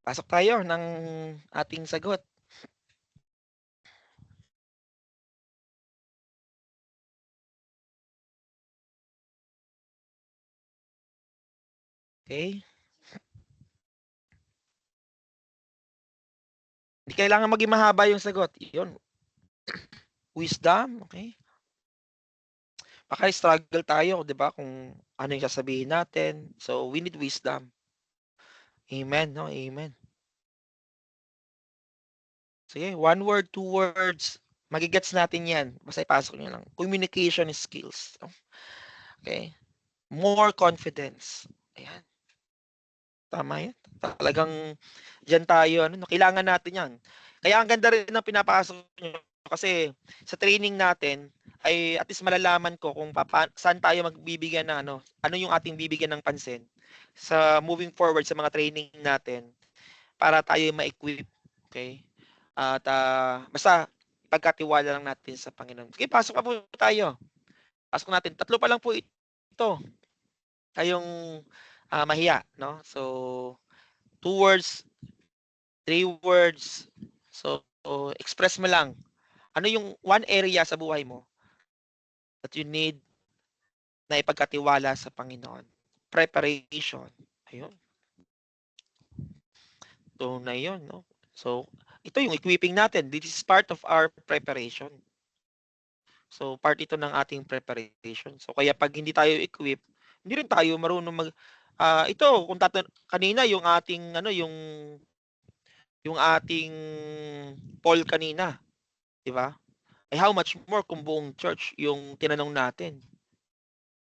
Pasok tayo ng ating sagot. Okay? Hindi kailangan maging mahaba yung sagot. Yun. Wisdom, okay? Baka struggle tayo, 'di ba, kung ano yung sasabihin natin. So, we need wisdom. Amen, no? Amen. Sige, 1 word, 2 words. Magigets natin yan. Basta ipasok nyo lang. Communication skills. Okay? More confidence. Ayan. Tama yan. Talagang dyan tayo. Kailangan natin yan. Kaya ang ganda rin ng pinapasok nyo. Kasi sa training natin, ay at least malalaman ko kung saan tayo magbibigyan na ano yung ating bibigyan ng pansin sa moving forward sa mga training natin para tayo ma-equip. Okay? At basta pagkatiwala lang natin sa Panginoon. Sige, pasok pa po tayo. Pasok natin. 3 pa lang po ito. Kayong mahiya, no? So, 2 words, 3 words. So, express mo lang. Ano yung one area sa buhay mo that you need na ipagkatiwala sa Panginoon? Preparation. Ayun. Ito na yun, no? So, ito yung equipping natin. This is part of our preparation. So, part ito ng ating preparation. So, kaya pag hindi tayo equip, hindi rin tayo marunong ito, kung kanina yung ating, yung ating poll kanina, di ba? Ay how much more kung buong church yung tinanong natin.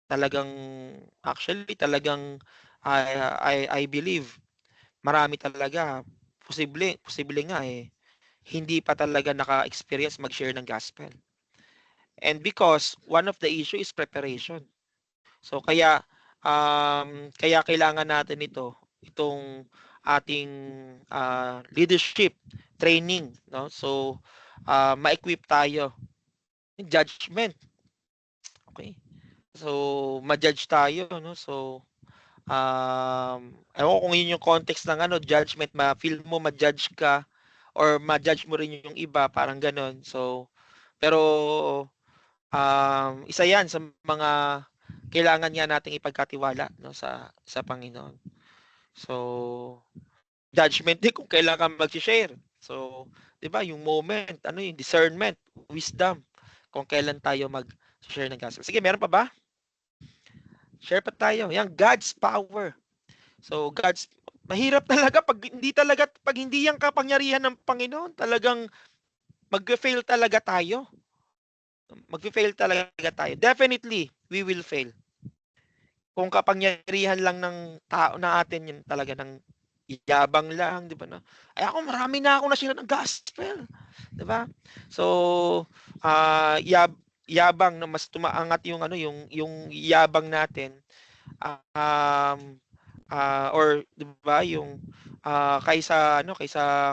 Talagang, I believe, marami talaga, posible nga hindi pa talaga naka-experience mag-share ng gospel. And because one of the issue is preparation. So kaya kailangan natin itong ating leadership training, no? So ma-equip tayo. Judgment. Okay. So ma-judge tayo, no? So ewan ko kung yun yung context ng judgment, ma-feel mo ma-judge ka or ma-judge mo rin yung iba, parang ganon. So pero isa yan sa mga kailangan nga nating ipagkatiwala, no, sa Panginoon. So judgment din kung kailan ka mag-share. So 'di ba yung moment, yung discernment, wisdom kung kailan tayo mag-share ng gospel. Sige, meron pa ba? Share pa tayo. Yan, God's power. So mahirap talaga pag hindi yung kapangyarihan ng Panginoon, talagang mag-fail talaga tayo. Mag-fail talaga tayo. Definitely, we will fail. Kung kapangyarihan lang ng tao na atin, yun talaga ng yabang lang, di ba na? Ay ako, marami na akong nasira ng gospel. Di ba? So, yabang na mas tumaangat yung yung yabang natin. Or 'di ba yung kaysa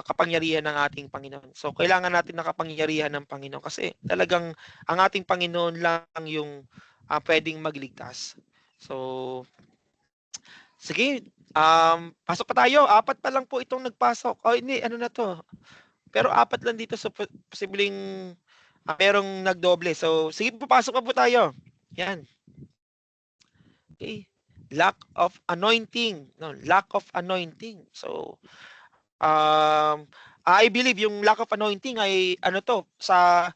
kapangyarihan ng ating Panginoon. So kailangan natin ng kapangyarihan ng Panginoon kasi talagang ang ating Panginoon lang yung pwedeng magligtas. So sige, pasok pa tayo. 4 pa lang po itong nagpasok. Oh, hindi, ano na to. Pero 4 lang dito, so posibleng merong nagdoble. So sige, papasok pa po tayo. Yan. Okay. Lack of anointing, no, lack of anointing. So I believe yung lack of anointing ay sa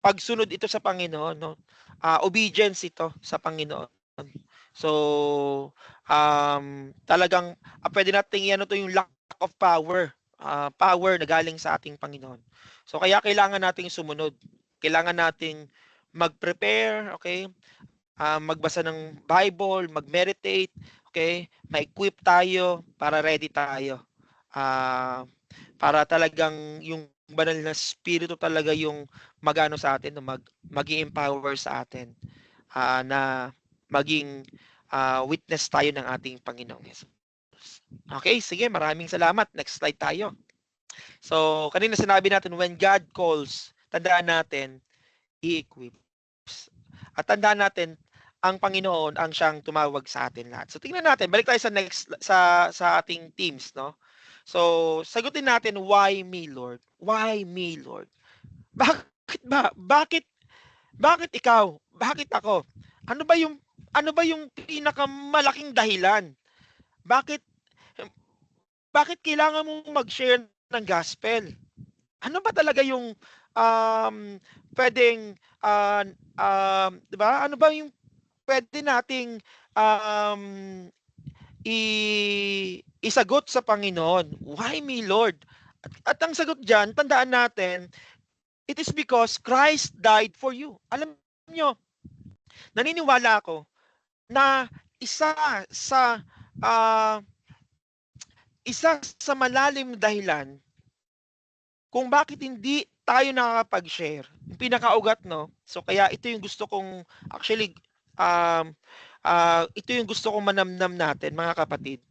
pagsunod ito sa Panginoon, no. Obedience ito sa Panginoon. So talagang pwede nating yung lack of power, power na galing sa ating Panginoon. So kaya kailangan nating sumunod. Kailangan nating mag-prepare, okay? Magbasa ng Bible, mag-meditate, okay? Ma-equip tayo para ready tayo. Para talagang yung banal na spirito talaga yung magano sa atin, mag-empower sa atin na maging witness tayo ng ating Panginoong Yesus. Okay, sige, maraming salamat. Next slide tayo. So, kanina sinabi natin, when God calls, tandaan natin, He equips. At tandaan natin, ang Panginoon ang siyang tumawag sa atin lahat. So tingnan natin, balik tayo sa ating teams, no? So sagutin natin, why me, Lord? Why me, Lord? Bakit ba? Bakit ikaw? Bakit ako? Ano ba yung pinakamalaking dahilan? Bakit kailangan mong mag-share ng gospel? Ano ba talaga yung pwedeng 'di ba? Ano ba yung pwede nating isagot sa Panginoon? Why me, Lord? At ang sagot diyan, tandaan natin, it is because Christ died for you. Alam niyo, naniniwala ako na isa sa malalim na dahilan kung bakit hindi tayo nakakapag-share. Yung pinakaugat, no? So kaya ito yung gusto kong actually ito yung gusto kong manamnam natin, mga kapatid.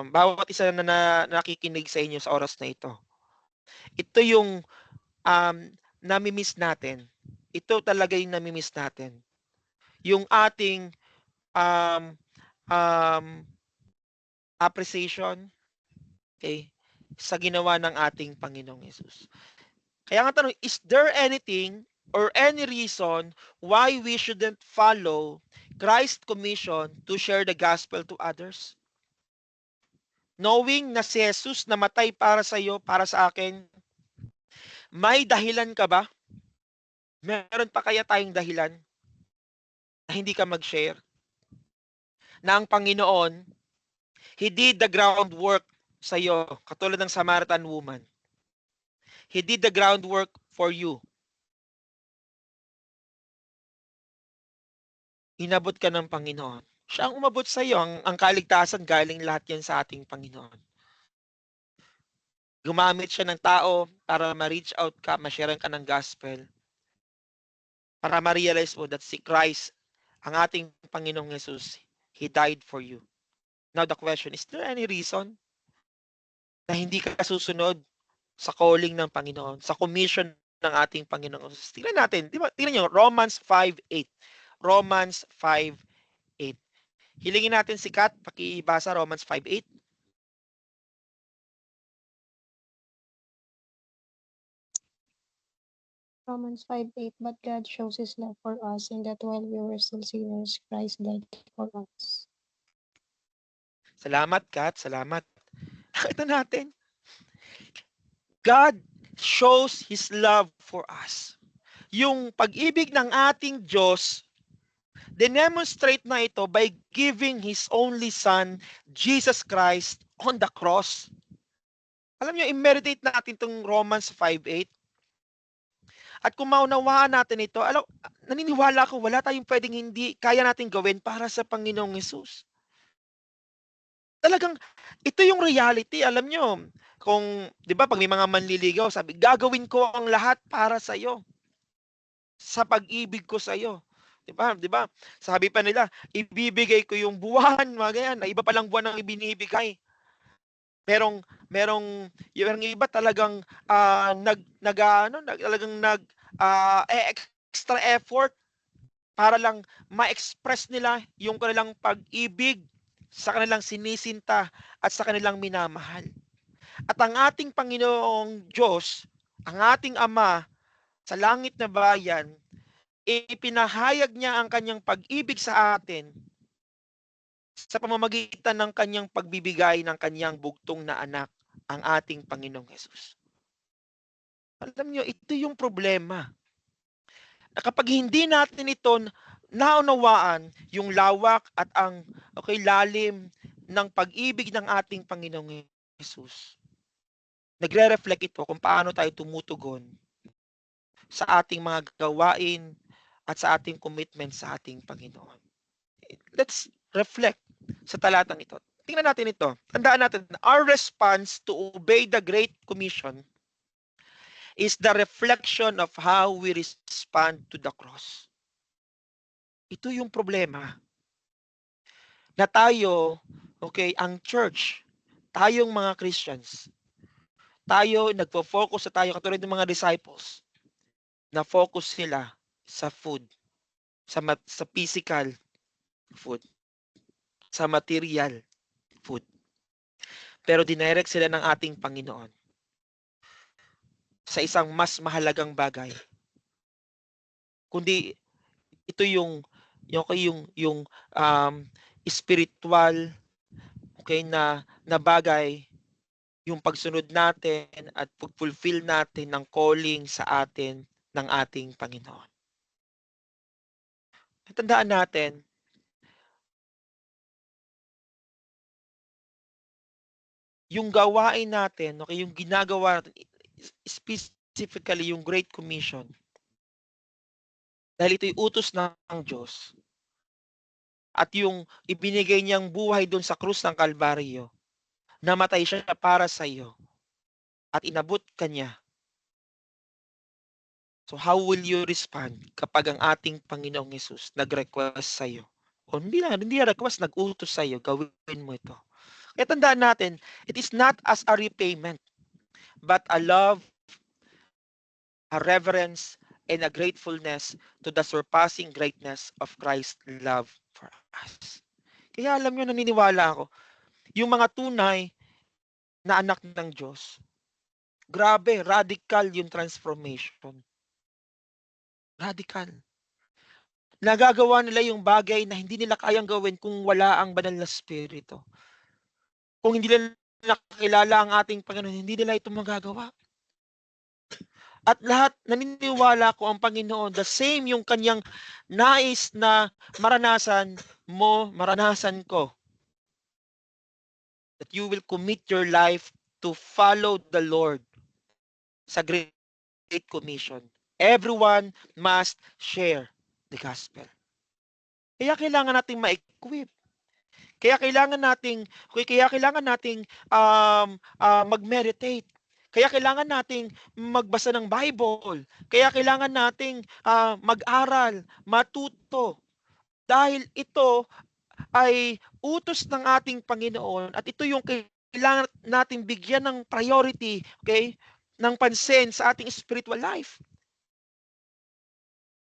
Bawat isa na nakikinig sa inyo sa oras na ito. Ito yung nami-miss natin. Ito talaga yung nami-miss natin. Yung ating appreciation, okay, sa ginawa ng ating Panginoong Yesus. Kaya nga tanong, is there anything or any reason why we shouldn't follow Christ's commission to share the gospel to others? Knowing na si Jesus namatay para sa iyo, para sa akin, may dahilan ka ba? Meron pa kaya tayong dahilan na hindi ka mag-share? Na ang Panginoon, He did the groundwork sa iyo, katulad ng Samaritan woman. He did the groundwork for you. Inabot ka ng Panginoon. Siya ang umabot sa iyo. Ang kaligtasan, galing lahat yan sa ating Panginoon. Gumamit siya ng tao para ma-reach out ka, ma-share ka ng gospel. Para ma-realize mo that si Christ, ang ating Panginoong Jesus, He died for you. Now the question, is there any reason na hindi ka susunod sa calling ng Panginoon, sa commission ng ating Panginoon? Tingnan natin, di ba? Tingnan niyo, Romans 5:8. Romans 5:8. Hilingin natin si Kat, pakibasa Romans 5:8. Romans 5:8, but God shows his love for us in that while we were still sinners, Christ died for us. Salamat, Kat. Salamat. Ito natin. God shows His love for us. Yung pag-ibig ng ating Diyos, demonstrate na ito by giving His only Son, Jesus Christ, on the cross. Alam niyo, i-meditate natin itong Romans 5:8. At kung maunawaan natin ito, naniniwala ko, wala tayong pwedeng hindi kaya natin gawin para sa Panginoong Hesus. Talagang, ito yung reality. Alam nyo, kung, di ba, pag may mga manliligaw, sabi, gagawin ko ang lahat para sa iyo. Sa pag-ibig ko sa iyo. Di ba? Di ba? Sabi pa nila, ibibigay ko yung buwan, mga ganyan, na iba palang buwan ang ibinibigay. Merong yung iba talagang extra effort para lang ma-express nila yung kanilang pag-ibig sa kanilang sinisinta at sa kanilang minamahal. At ang ating Panginoong Diyos, ang ating Ama sa langit na bayan, ipinahayag niya ang kanyang pag-ibig sa atin sa pamamagitan ng kanyang pagbibigay ng kanyang bugtong na anak, ang ating Panginoong Hesus. Alam niyo, ito yung problema. Kapag hindi natin ito naunawaan, yung lawak at ang lalim ng pag-ibig ng ating Panginoong Hesus, nagre-reflect ito kung paano tayo tumutugon sa ating mga gawain at sa ating commitment sa ating Panginoon. Let's reflect sa talatang ito. Tingnan natin ito. Tandaan natin, our response to obey the Great Commission is the reflection of how we respond to the cross. Ito yung problema. Na tayo, ang church, tayong mga Christians, tayo, nagpo-focus sa tayo, katulad ng mga disciples, na focus sila sa food, sa physical food, sa material food. Pero dinirect sila ng ating Panginoon sa isang mas mahalagang bagay. Kundi ito yung spiritual na bagay, yung pagsunod natin at pag-fulfill natin ng calling sa atin ng ating Panginoon. Tandaan natin, yung gawain natin, yung ginagawa natin, specifically yung Great Commission, dahil ito'y utos ng Diyos, at yung ibinigay niyang buhay doon sa krus ng Kalbaryo, namatay siya para sa iyo, at inabot ka niya. So how will you respond kapag ang ating Panginoong Hesus nag-request sa iyo? O hindi request, nag-utos sa iyo, gawin mo ito. Kaya tandaan natin, it is not as a repayment, but a love, a reverence, and a gratefulness to the surpassing greatness of Christ's love for us. Kaya alam nyo, naniniwala ako, yung mga tunay na anak ng Diyos, grabe, radical yung transformation. Radical. Nagagawa nila yung bagay na hindi nila kayang gawin kung wala ang banal na Espiritu. Kung hindi nila nakakilala ang ating Panginoon, hindi nila ito magagawa. At lahat, naniniwala ko ang Panginoon, the same yung kanyang nais na maranasan mo, maranasan ko. That you will commit your life to follow the Lord sa Great Commission. Everyone must share the gospel. Kaya kailangan nating ma-equip. Kaya kailangan nating mag-meditate. Kaya kailangan nating magbasa ng Bible. Kaya kailangan nating mag-aral, matuto. Dahil ito ay utos ng ating Panginoon at ito yung kailangan nating bigyan ng priority, okay? Ng pansin sa ating spiritual life.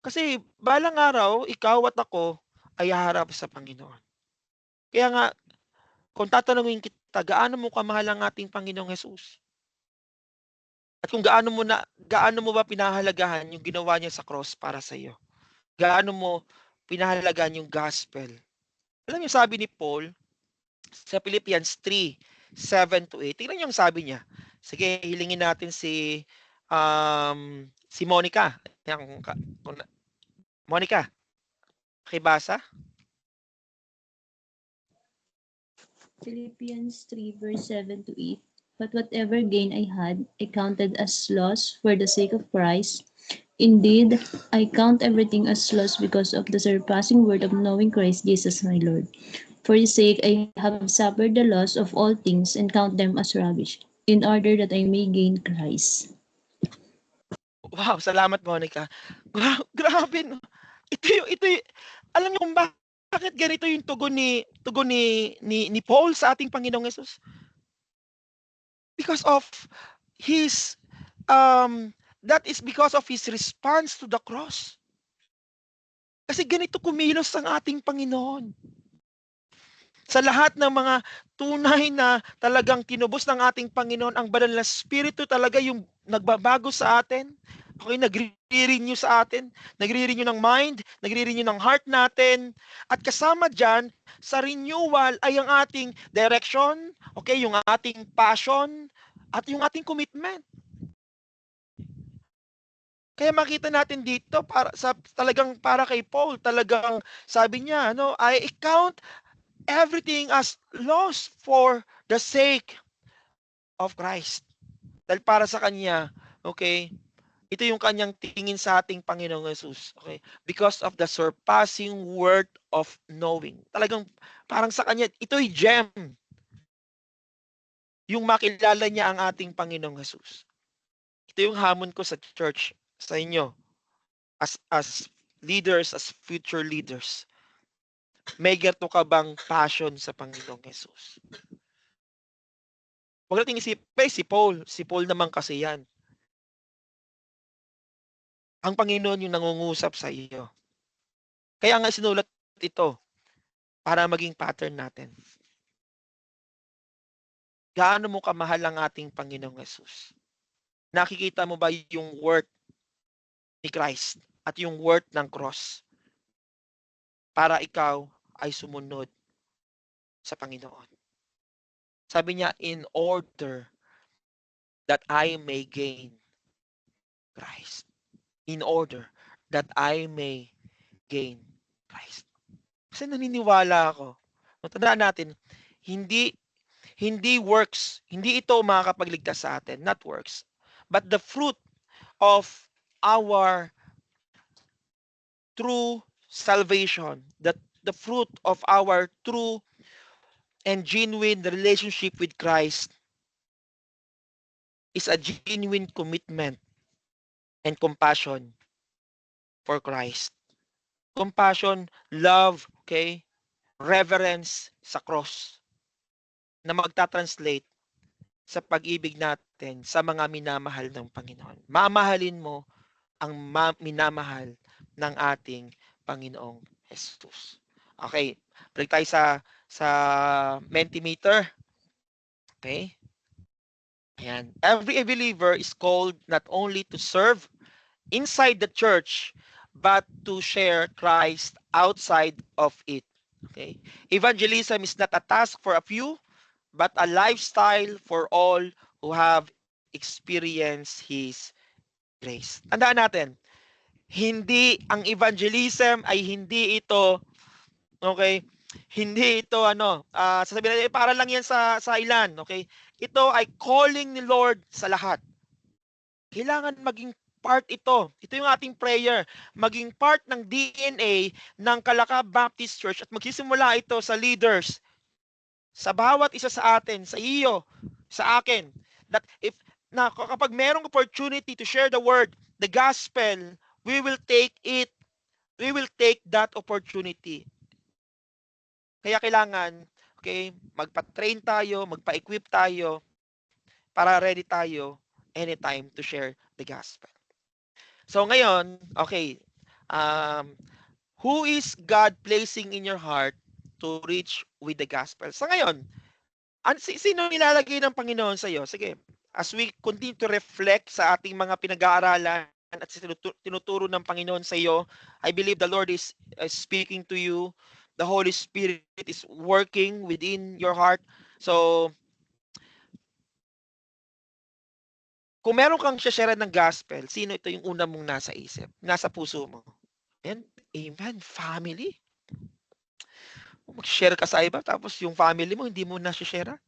Kasi balang araw, ikaw at ako ay haharap sa Panginoon. Kaya nga, kung tatanungin kita, gaano mo kamahal ang ating Panginoong Hesus? At kung gaano mo ba pinahalagahan yung ginawa niya sa cross para sa iyo? Gaano mo pinahalagahan yung gospel? Alam niyo sabi ni Paul sa Philippians 3:7-8. Tingnan niyo ang sabi niya. Sige, hilingin natin si Monica. Monica, pakibasa. Philippians 3 verse 7 to 8. But whatever gain I had, I counted as loss for the sake of Christ. Indeed, I count everything as loss because of the surpassing worth of knowing Christ Jesus my Lord. For his sake, I have suffered the loss of all things and count them as rubbish, in order that I may gain Christ. Wow, salamat Monica. Grabe no. Ito yung, alam niyo kung bakit ganito yung tugon ni Paul sa ating Panginoong Hesus? Because of his that is because of his response to the cross. Kasi ganito kumilos ang ating Panginoon. Sa lahat ng mga tunay na talagang tinubos ng ating Panginoon, ang banal na Espiritu talaga yung nagbabago sa atin. Okay, nagre-renew sa atin, nagre-renew ng mind, nagre-renew ng heart natin. At kasama dyan, sa renewal ay ang ating direction, okay, yung ating passion, at yung ating commitment. Kaya makita natin dito talagang para kay Paul, talagang sabi niya, I count everything as loss for the sake of Christ. Dahil para sa kanya, okay, ito yung kanyang tingin sa ating Panginoong Hesus. Okay? Because of the surpassing worth of knowing. Talagang parang sa kanya, ito'y gem. Yung makilala niya ang ating Panginoong Hesus. Ito yung hamon ko sa church, sa inyo. As leaders, as future leaders. May gato ka bang passion sa Panginoong Hesus? Huwag natin isipin, si Paul naman kasi yan. Ang Panginoon yung nangungusap sa iyo. Kaya nga sinulat ito para maging pattern natin. Gaano mo kamahal ang ating Panginoong Hesus? Nakikita mo ba yung worth ni Christ at yung worth ng cross para ikaw ay sumunod sa Panginoon? Sabi niya, in order that I may gain Christ. In order that I may gain Christ. Kasi naniniwala ako. Tandaan natin, hindi works, hindi ito makakapagligtas sa atin, not works. But the fruit of our true salvation, the fruit of our true and genuine relationship with Christ is a genuine commitment and compassion for Christ. Compassion, love, okay? Reverence sa cross na magta-translate sa pag-ibig natin sa mga minamahal ng Panginoon. Mamahalin mo ang minamahal ng ating Panginoong Jesus. Okay, balik tayo sa Mentimeter. Okay? Ayan. Every believer is called not only to serve inside the church, but to share Christ outside of it. Okay? Evangelism is not a task for a few, but a lifestyle for all who have experienced His grace. Tandaan natin, hindi ang evangelism ay hindi ito, okay, hindi ito sasabihin natin, para lang yan sa ilan, okay? Ito ay calling ni Lord sa lahat. Kailangan maging part ito. Ito yung ating prayer. Maging part ng DNA ng Kalaka Baptist Church at magsisimula ito sa leaders, sa bawat isa sa atin, sa iyo, sa akin, that kapag merong opportunity to share the word, the gospel, we will take that opportunity. Kaya kailangan, okay, magpa-train tayo, magpa-equip tayo para ready tayo anytime to share the gospel. So ngayon, okay, who is God placing in your heart to reach with the gospel? Sa ngayon, sino nilalagay ng Panginoon sa iyo? Sige, as we continue to reflect sa ating mga pinag-aaralan at tinuturo ng Panginoon sa iyo, I believe the Lord is speaking to you. The Holy Spirit is working within your heart. So, kung meron kang share ng gospel, sino ito yung una mong nasa isip, nasa puso mo? Amen. Family. Mag-share ka sa iba, tapos yung family mo, hindi mo na-share.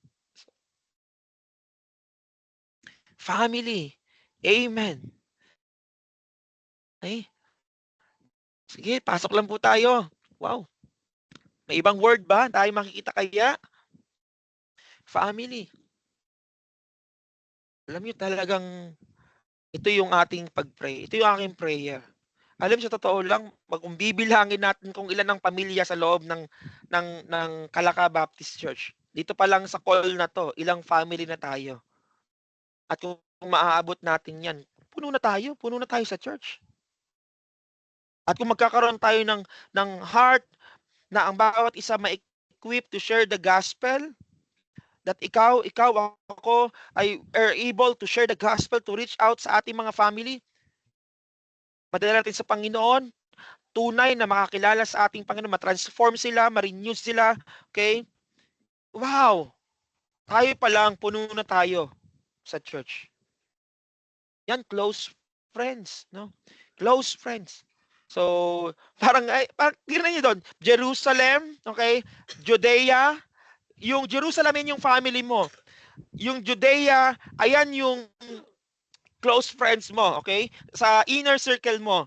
Family. Amen. Ay, sige, pasok lang po tayo. Wow. May ibang word ba tayo makikita kaya? Family. Alam niyo talagang ito yung ating pag-pray. Ito yung aking prayer. Alam sa totoo lang, kung bibilangin natin kung ilan ang pamilya sa loob ng Kalaka Baptist Church. Dito pa lang sa call na to, ilang family na tayo. At kung maaabot natin 'yan, puno na tayo sa church. At kung magkakaroon tayo ng heart na ang bawat isa ma-equip to share the gospel, that ikaw, ako ay are able to share the gospel to reach out sa ating mga family. Madala natin sa Panginoon, tunay na makakilala sa ating Panginoon, ma-transform sila, ma-renew sila, okay? Wow! Tayo pa lang, puno na tayo sa church. Yan, close friends, no? Close friends. So, parang tingnan niyo doon, Jerusalem, okay? Judea, yung Jerusalem yan yung family mo. Yung Judea, ayan yung close friends mo, okay? Sa inner circle mo.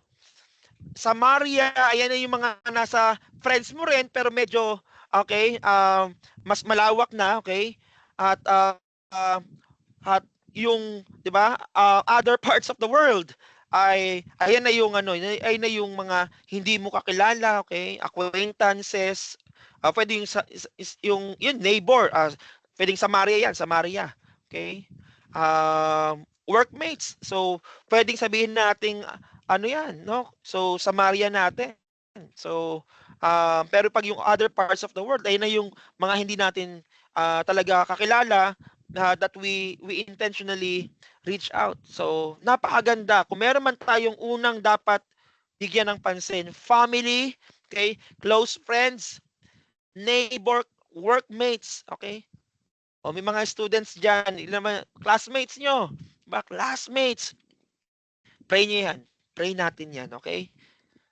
Samaria, ayan na yung mga nasa friends mo rin, pero medyo, okay, mas malawak na, okay? At yung, 'di ba? Other parts of the world ay ayan na yung ay na yung mga hindi mo kakilala, okay? Acquaintances, pwede yung neighbor, pwedeng Samaria yan, Samaria, okay? Workmates. So, pwedeng sabihin nating yan, no? So, Samaria natin. So, pero pag yung other parts of the world, ay na yung mga hindi natin talaga kakilala, that we intentionally reach out. So, napakaganda. Kung meron man tayong unang dapat bigyan ng pansin, family, okay, close friends, neighbor, workmates, okay? O may mga students dyan, classmates nyo, ba? Classmates. Pray nyo yan. Pray natin yan, okay?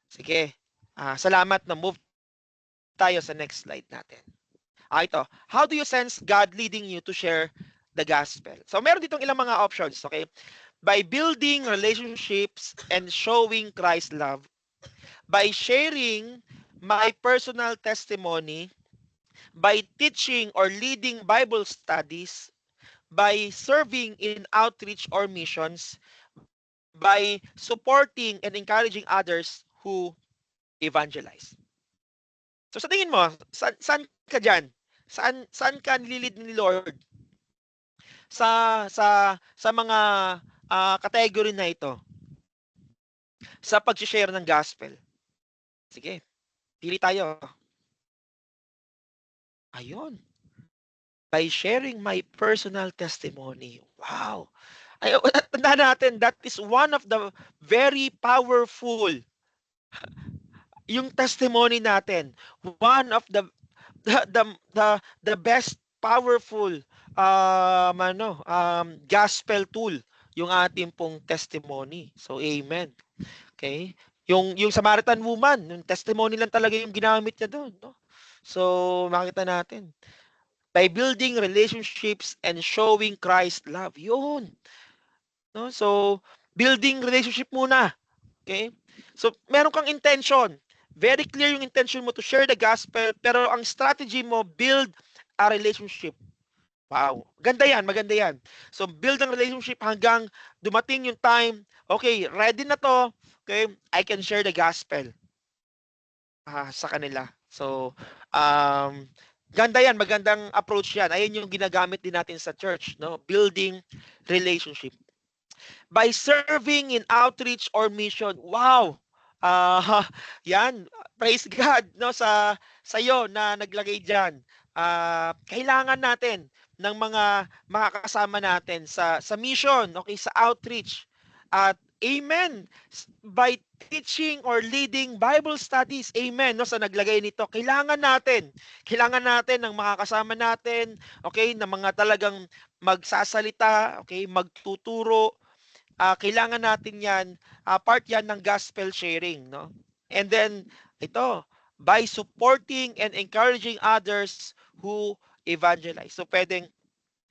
Sige. Salamat na move tayo sa next slide natin. Ito. How do you sense God leading you to share the gospel? So, meron ditong ilang mga options, okay? By building relationships and showing Christ's love, by sharing my personal testimony, by teaching or leading Bible studies, by serving in outreach or missions, by supporting and encouraging others who evangelize. So sa tingin mo, saan ka diyan? Saan ka nililid ni Lord? Sa mga category na ito. Sa pag-share ng gospel. Sige. Pili tayo. Ayun. By sharing my personal testimony. Wow. Ay, tandaan natin, that is one of the very powerful yung testimony natin. One of the best powerful gospel tool yung ating pong testimony. So amen. Okay? Yung Samaritan woman, yung testimony lang talaga yung ginamit niya doon, no? So makita natin. By building relationships and showing Christ's love. Yun. No? So building relationship muna. Okay? So meron kang intention. Very clear yung intention mo to share the gospel, pero ang strategy mo, build a relationship. Wow. Ganda yan, maganda yan. So, build ang relationship hanggang dumating yung time, okay, ready na to, okay, I can share the gospel sa kanila. So, ganda yan, magandang approach yan. Ayun yung ginagamit din natin sa church, no? Building relationship. By serving in outreach or mission. Wow! Yan, praise God no sa iyo na naglagay diyan. Kailangan natin ng mga makakasama natin sa mission, okay, sa outreach. At amen, by teaching or leading Bible studies, amen, no, sa naglagay nito. Kailangan natin ng makakasama natin, okay, na mga talagang magsasalita, okay, magtuturo. Kailangan natin yan, part yan ng gospel sharing, no? And then, ito, by supporting and encouraging others who evangelize. So, pwedeng,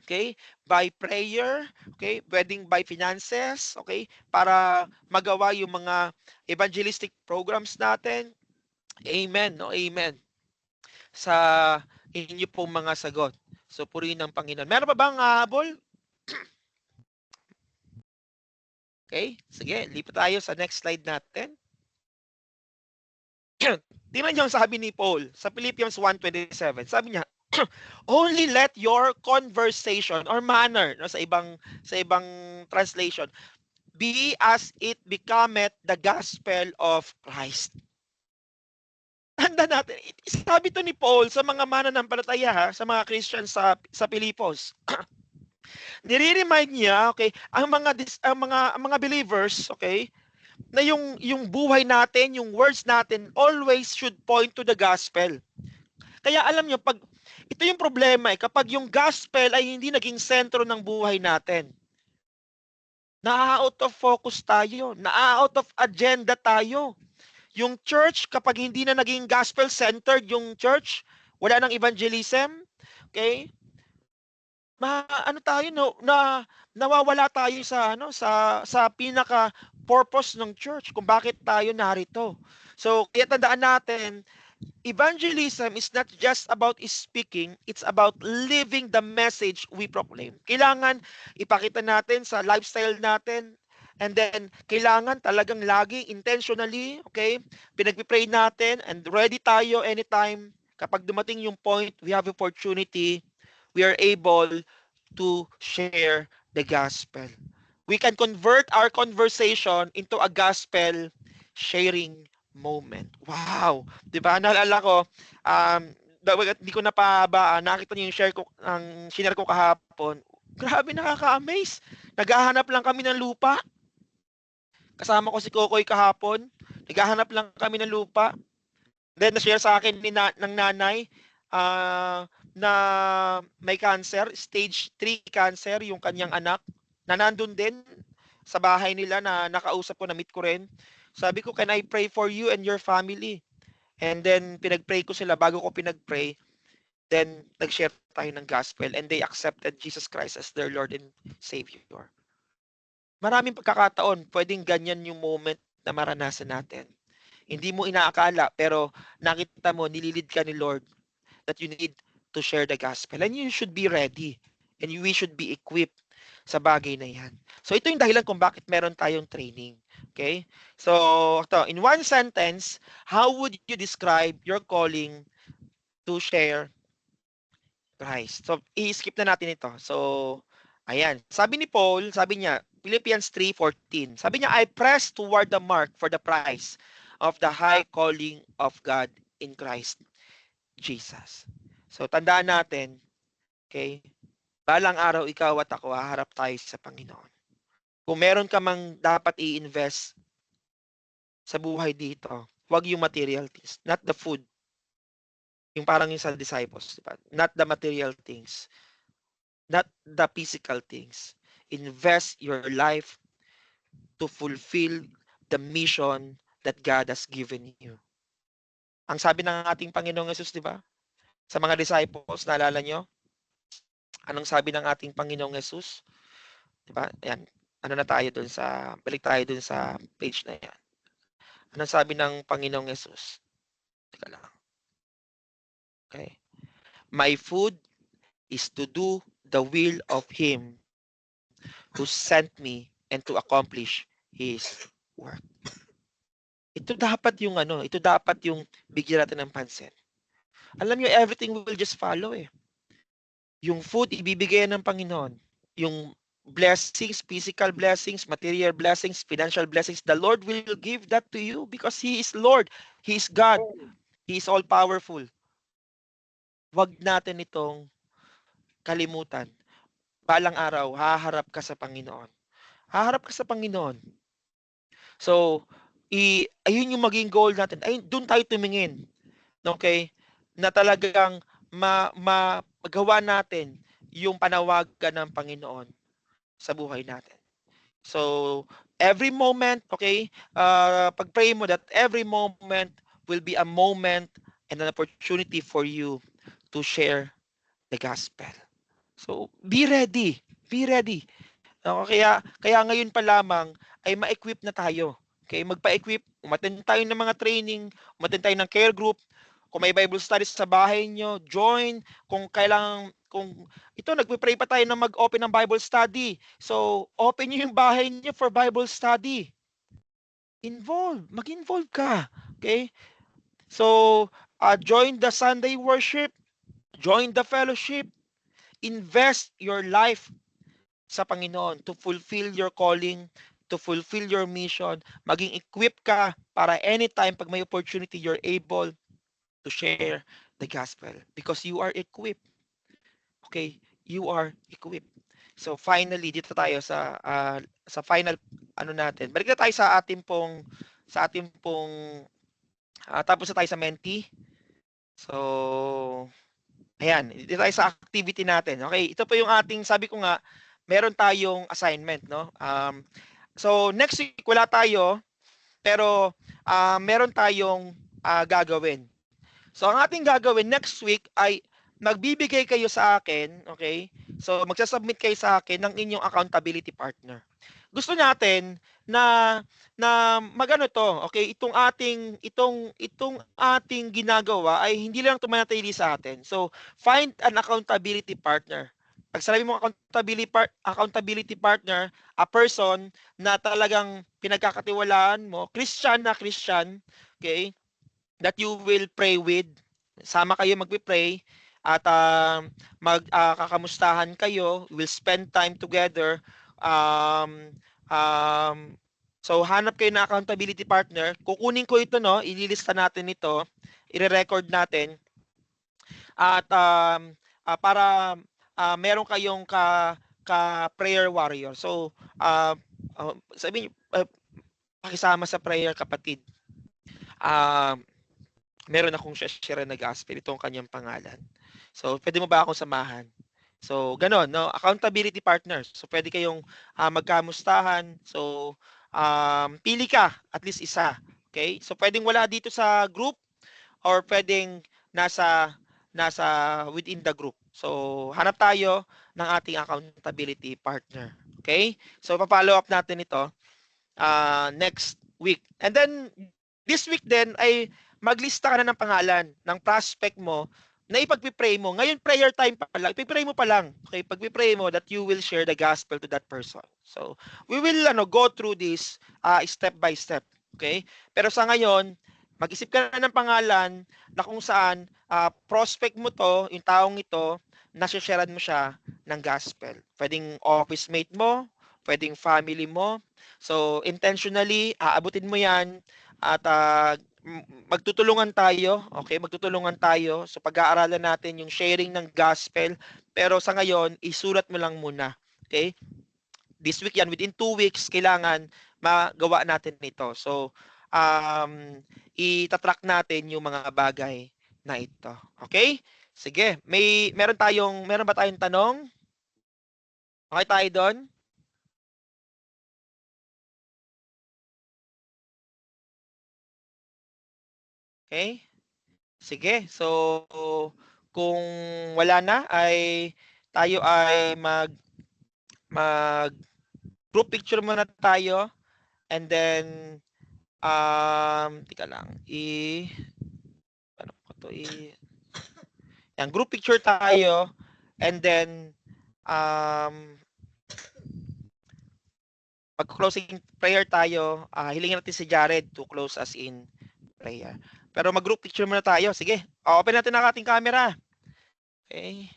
okay, by prayer, okay, pwedeng by finances, okay, para magawa yung mga evangelistic programs natin. Amen, no? Amen. Sa inyo pong mga sagot. So, purihin ng Panginoon. Meron pa bang habol? Okay, sige, lipat tayo sa next slide natin. Tingnan niyo ang sabi ni Paul sa Philippians 1:27. Sabi niya, only let your conversation or manner, no, sa ibang translation, be as it becometh the gospel of Christ. Tanda natin, sabi to ni Paul sa mga mananampalataya, sa mga Christians sa Pilipos. Nire-remind niya, okay, ang mga believers, okay, na yung buhay natin, yung words natin always should point to the gospel. Kaya alam niyo, pag ito yung problema, kapag yung gospel ay hindi naging sentro ng buhay natin, na-out of focus tayo, na-out of agenda tayo. Yung church, kapag hindi na naging gospel-centered yung church, wala nang evangelism, okay? Tayo, no, nawawala tayo sa pinaka purpose ng church kung bakit tayo narito. So, kaya tandaan natin, evangelism is not just about speaking, it's about living the message we proclaim. Kailangan ipakita natin sa lifestyle natin, and then kailangan talagang lagi intentionally, okay, pinagpipray natin and ready tayo anytime. Kapag dumating yung point, we have opportunity, we are able to share the gospel. We can convert our conversation into a gospel sharing moment. Wow! 'Di ba? Naalala ko, hindi ko na pa nakita niyo yung share ko kahapon. Grabe, nakaka-amaze. Naghahanap lang kami ng lupa. Kasama ko si Kokoy kahapon. Naghahanap lang kami ng lupa. Then, na-share sa akin ng nanay, na may cancer, stage 3 cancer, yung kanyang anak, na nandun din sa bahay nila, na nakausap ko, na-meet ko rin. Sabi ko, can I pray for you and your family? And then, pinag-pray ko sila. Bago ko pinag-pray, then, nag-share tayo ng gospel and they accepted Jesus Christ as their Lord and Savior. Maraming pagkakataon, pwedeng ganyan yung moment na maranasan natin. Hindi mo inaakala, pero nakita mo, nililid ka ni Lord that you need to share the gospel. And you should be ready. And we should be equipped sa bagay na yan. So, ito yung dahilan kung bakit meron tayong training. Okay? So, in one sentence, how would you describe your calling to share Christ? So, i-skip na natin ito. So, ayan. Sabi ni Paul, sabi niya, Philippians 3:14. Sabi niya, I press toward the mark for the prize of the high calling of God in Christ Jesus. So, tandaan natin, okay, balang araw ikaw at ako, haharap tayo sa Panginoon. Kung meron ka mang dapat i-invest sa buhay dito, wag yung material things, not the food. Yung parang yung sa disciples, diba? Not the material things, not the physical things. Invest your life to fulfill the mission that God has given you. Ang sabi ng ating Panginoong Yesus, di ba? Sa mga disciples, naalala nyo? Anong sabi ng ating Panginoong Yesus? Di ba? Ayan. Balik tayo dun sa page na yan. Anong sabi ng Panginoong Yesus? Teka lang. Okay. My food is to do the will of Him who sent me and to accomplish His work. Ito dapat yung bigyan natin ng pansin. alam niyo, everything will just follow eh. Yung food, ibibigay ng Panginoon. Yung blessings, physical blessings, material blessings, financial blessings, the Lord will give that to you because He is Lord. He is God. He is all-powerful. Wag natin itong kalimutan. Balang araw, haharap ka sa Panginoon. Haharap ka sa Panginoon. So, ayun yung maging goal natin. Ayun, doon tayo tumingin. Okay? Na talagang magawa natin yung panawagan ng Panginoon sa buhay natin. So, every moment, okay, pag-pray mo that every moment will be a moment and an opportunity for you to share the gospel. So, be ready. Be ready. Kaya ngayon pa lamang ay ma-equip na tayo. Okay, magpa-equip, umattend tayo ng mga training, umattend tayo ng care group. Kung may Bible studies sa bahay nyo, join. Kung nagpe-pray pa tayo na mag-open ng Bible study. So, open nyo yung bahay nyo for Bible study. Mag-involve ka. Okay? So, join the Sunday worship, join the fellowship, invest your life sa Panginoon to fulfill your calling, to fulfill your mission, maging equipped ka para anytime pag may opportunity, you're able to share the gospel because you are equipped. Okay? You are equipped. So finally, dito tayo sa final natin. Balik na tayo sa ating pong tapos na tayo sa Menti. So ayan, dito tayo sa activity natin. Okay, ito po yung ating, sabi ko nga, meron tayong assignment, no? So next week wala tayo, pero meron tayong gagawin. So ang ating gagawin next week ay magbibigay kayo sa akin, okay? So magsasubmit kayo sa akin ng inyong accountability partner. Gusto natin na magano to, okay? Itong ating ginagawa ay hindi lang tumanatili sa atin. So find an accountability partner. Pag sinabi mo accountability partner, a person na talagang pinagkakatiwalaan mo, Christian, okay? That you will pray with. Sama kayo magpi-pray at kakamustahan kayo, we'll spend time together. So hanap kayo ng accountability partner. Kukunin ko ito, no, ililista natin ito, ire-record natin at para meron kayong ka prayer warrior. So sabi niyo, pakisama sa prayer, kapatid. Meron akong share na gospel, itong kanyang pangalan. So, pwede mo ba akong samahan? So, ganon, no? Accountability partners. So, pwede kayong magkamustahan. So, pili ka, at least isa. Okay? So, pwedeng wala dito sa group or pwedeng nasa within the group. So, hanap tayo ng ating accountability partner. Okay? So, pa-follow up natin ito next week. And then, this week din ay maglista ka na ng pangalan ng prospect mo na ipagpipray mo. Ngayon, prayer time pa lang. Ipipray mo pa lang. Okay, pagpipray mo that you will share the gospel to that person. So, we will go through this step by step. Okay? Pero sa ngayon, mag-isip ka na ng pangalan na kung saan prospect mo to, yung taong ito, nasisharean mo siya ng gospel. Pwedeng office mate mo, pwedeng family mo. So, intentionally, aabutin mo yan at magtutulungan tayo, okay? Magtutulungan tayo. So pag-aaralan natin yung sharing ng gospel, pero sa ngayon, isulat mo lang muna, okay? This week yan, within 2 weeks, kailangan magawa natin ito. So, itatrack natin yung mga bagay na ito. Okay? Sige, meron ba tayong tanong? Okay tayo doon? Okay? Sige. So, kung wala na ay tayo ay mag group picture muna tayo and then tika lang yan, group picture tayo and then mag-closing prayer tayo. Hilingin natin si Jared to close us in prayer. Pero mag-group picture muna tayo. Sige, open natin ang ating camera. Okay.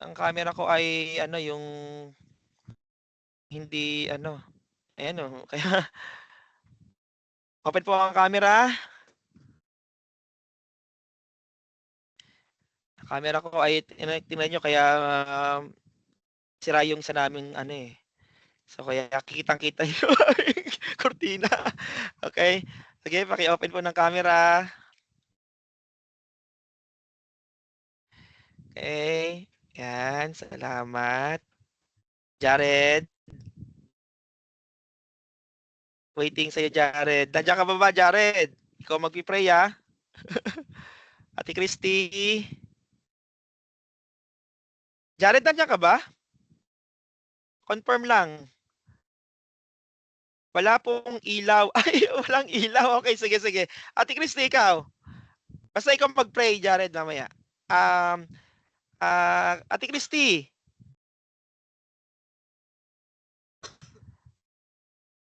Ang camera ko ay ano yung hindi ano. Ayan oh. Kaya open po ang camera. Camera ko ay tingnan nyo kaya sira yung sa naming ano eh. So kaya kitang-kita yung kurtina. Okay. Sige, paki-open po ng camera. Okay. Yan, salamat. Jared. Waiting sa'yo, Jared. Nandiyan ka ba, Jared? Ikaw mag-pray, ha? Ate Christy. Jared, nandiyan ka ba? Confirm lang. Wala pong ilaw. Ay, walang ilaw. Okay, sige, sige. Ate Christy, ikaw. Basta ikaw mag-pray, Jared, mamaya. Ate Christy.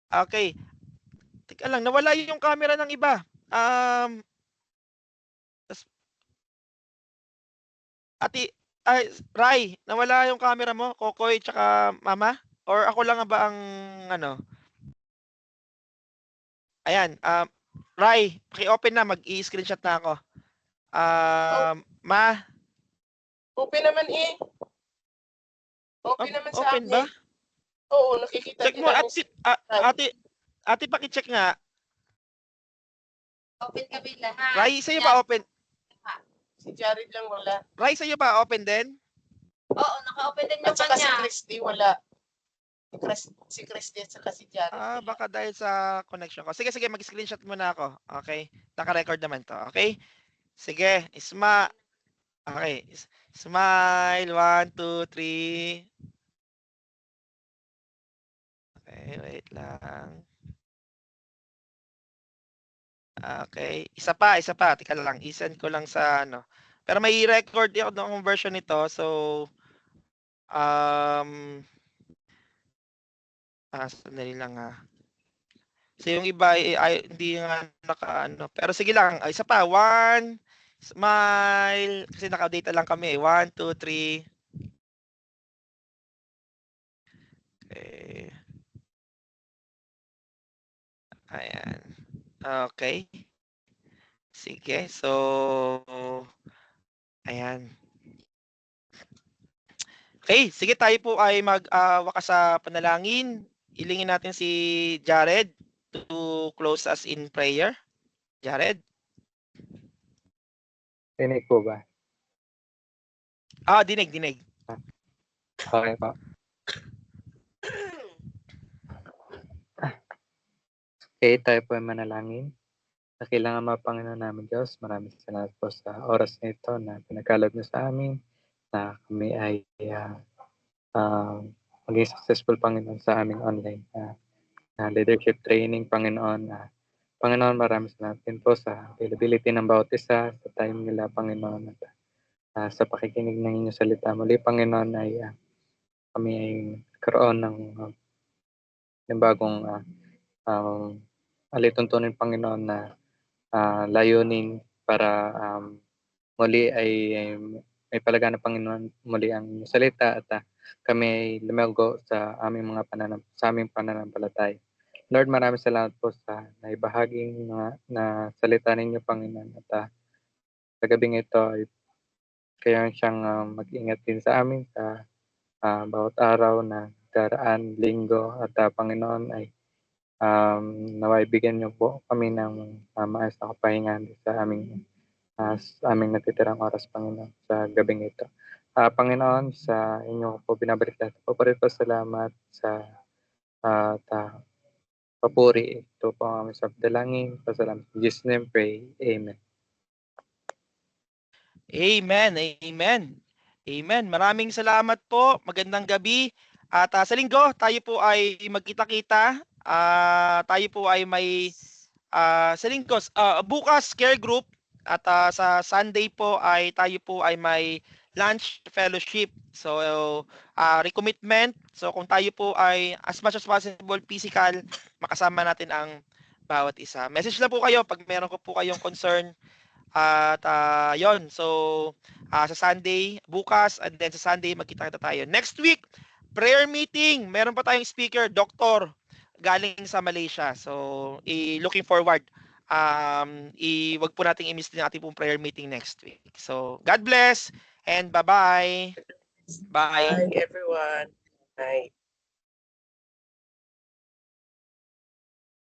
Okay. Teka lang, nawala yung camera ng iba. Ate, ay, Rai, nawala yung camera mo, Kokoy, tsaka Mama? Or ako lang ba ang ano? Ayan, Rai, paki-open na, mag-i-screenshot na ako. Ma, Open naman eh. Open naman sa open akin. ba? Oo, nakikita Check din mo, namin. ate, paki-check nga. Open kami lahat. Rai, sa'yo ba open? Si Jared lang wala. Rai, sa'yo ba open din? Oo, naka-open din yung At saka si kanya. Christy wala. Si Christy at saka si Jared. wala. Baka dahil sa connection ko. Sige, sige, mag-screenshot muna ako. Okay? Naka-record naman to. Okay? Sige, Okay. Smile. 1, 2, 3. Okay, wait lang. Okay. Isa pa. Tika lang. I-send ko lang sa ano. Pero may record ako ng version nito. So, sandali lang So yung iba ay hindi nga naka-ano. Pero sige lang. Isa pa. 1. Smile. Kasi naka-data lang kami. 1, 2, 3. Okay. Ayan. Okay. Sige. So, ayan. Okay. Sige, tayo po ay wakas sa panalangin. Ilingin natin si Jared to close us in prayer. Jared? Tinig po ba? Dinig. Okay po. Okay, tayo po ay manalangin. Dakilang Ama, Panginoon namin Diyos, maraming salamat po sa oras na ito na pinagkaloob niyo sa amin, na kami ay maging successful, Panginoon, sa aming online leadership training, Panginoon. Panginoon, maraming salamat din po sa availability ng bawat isa, sa time nila, Panginoon, at sa pakikinig ng inyong salita. Muli, Panginoon, ay kami ay karoon ng bagong alituntunin, Panginoon, na layunin para muli ay may palaga ng Panginoon muli ang salita, at kami ay lumago sa aming pananampalataya. Lord, maraming salamat po sa naibahaging na salita ninyo, Panginoon, at sa gabing ito ay kaya siyang mag-ingat din sa amin sa bawat araw na daraan, linggo, at Panginoon ay naway bigyan niyo po kami ng maayos na kapahingan sa aming natitirang oras, Panginoon, sa gabing ito. Panginoon, sa inyo po binabalik natin po rin po salamat sa papuri. Ito po ang aming sabdalangin. Pasalamat. In Jesus' name pray. Amen. Amen. Maraming salamat po. Magandang gabi. At sa linggo, tayo po ay magkita-kita. Tayo po ay may sa linggo, bukas care group, at sa Sunday po ay tayo po ay may lunch fellowship. So recommitment. So kung tayo po ay as much as possible physical, makasama natin ang bawat isa. Message lang po kayo pag meron ko po kayong concern. At yon. So, sa Sunday, bukas, and then sa Sunday, magkita-kita tayo. Next week, prayer meeting. Meron pa tayong speaker, doktor, galing sa Malaysia. So, looking forward. Wag po nating i-miss din ating pong prayer meeting next week. So, God bless and bye-bye. Bye. Bye, everyone. Bye.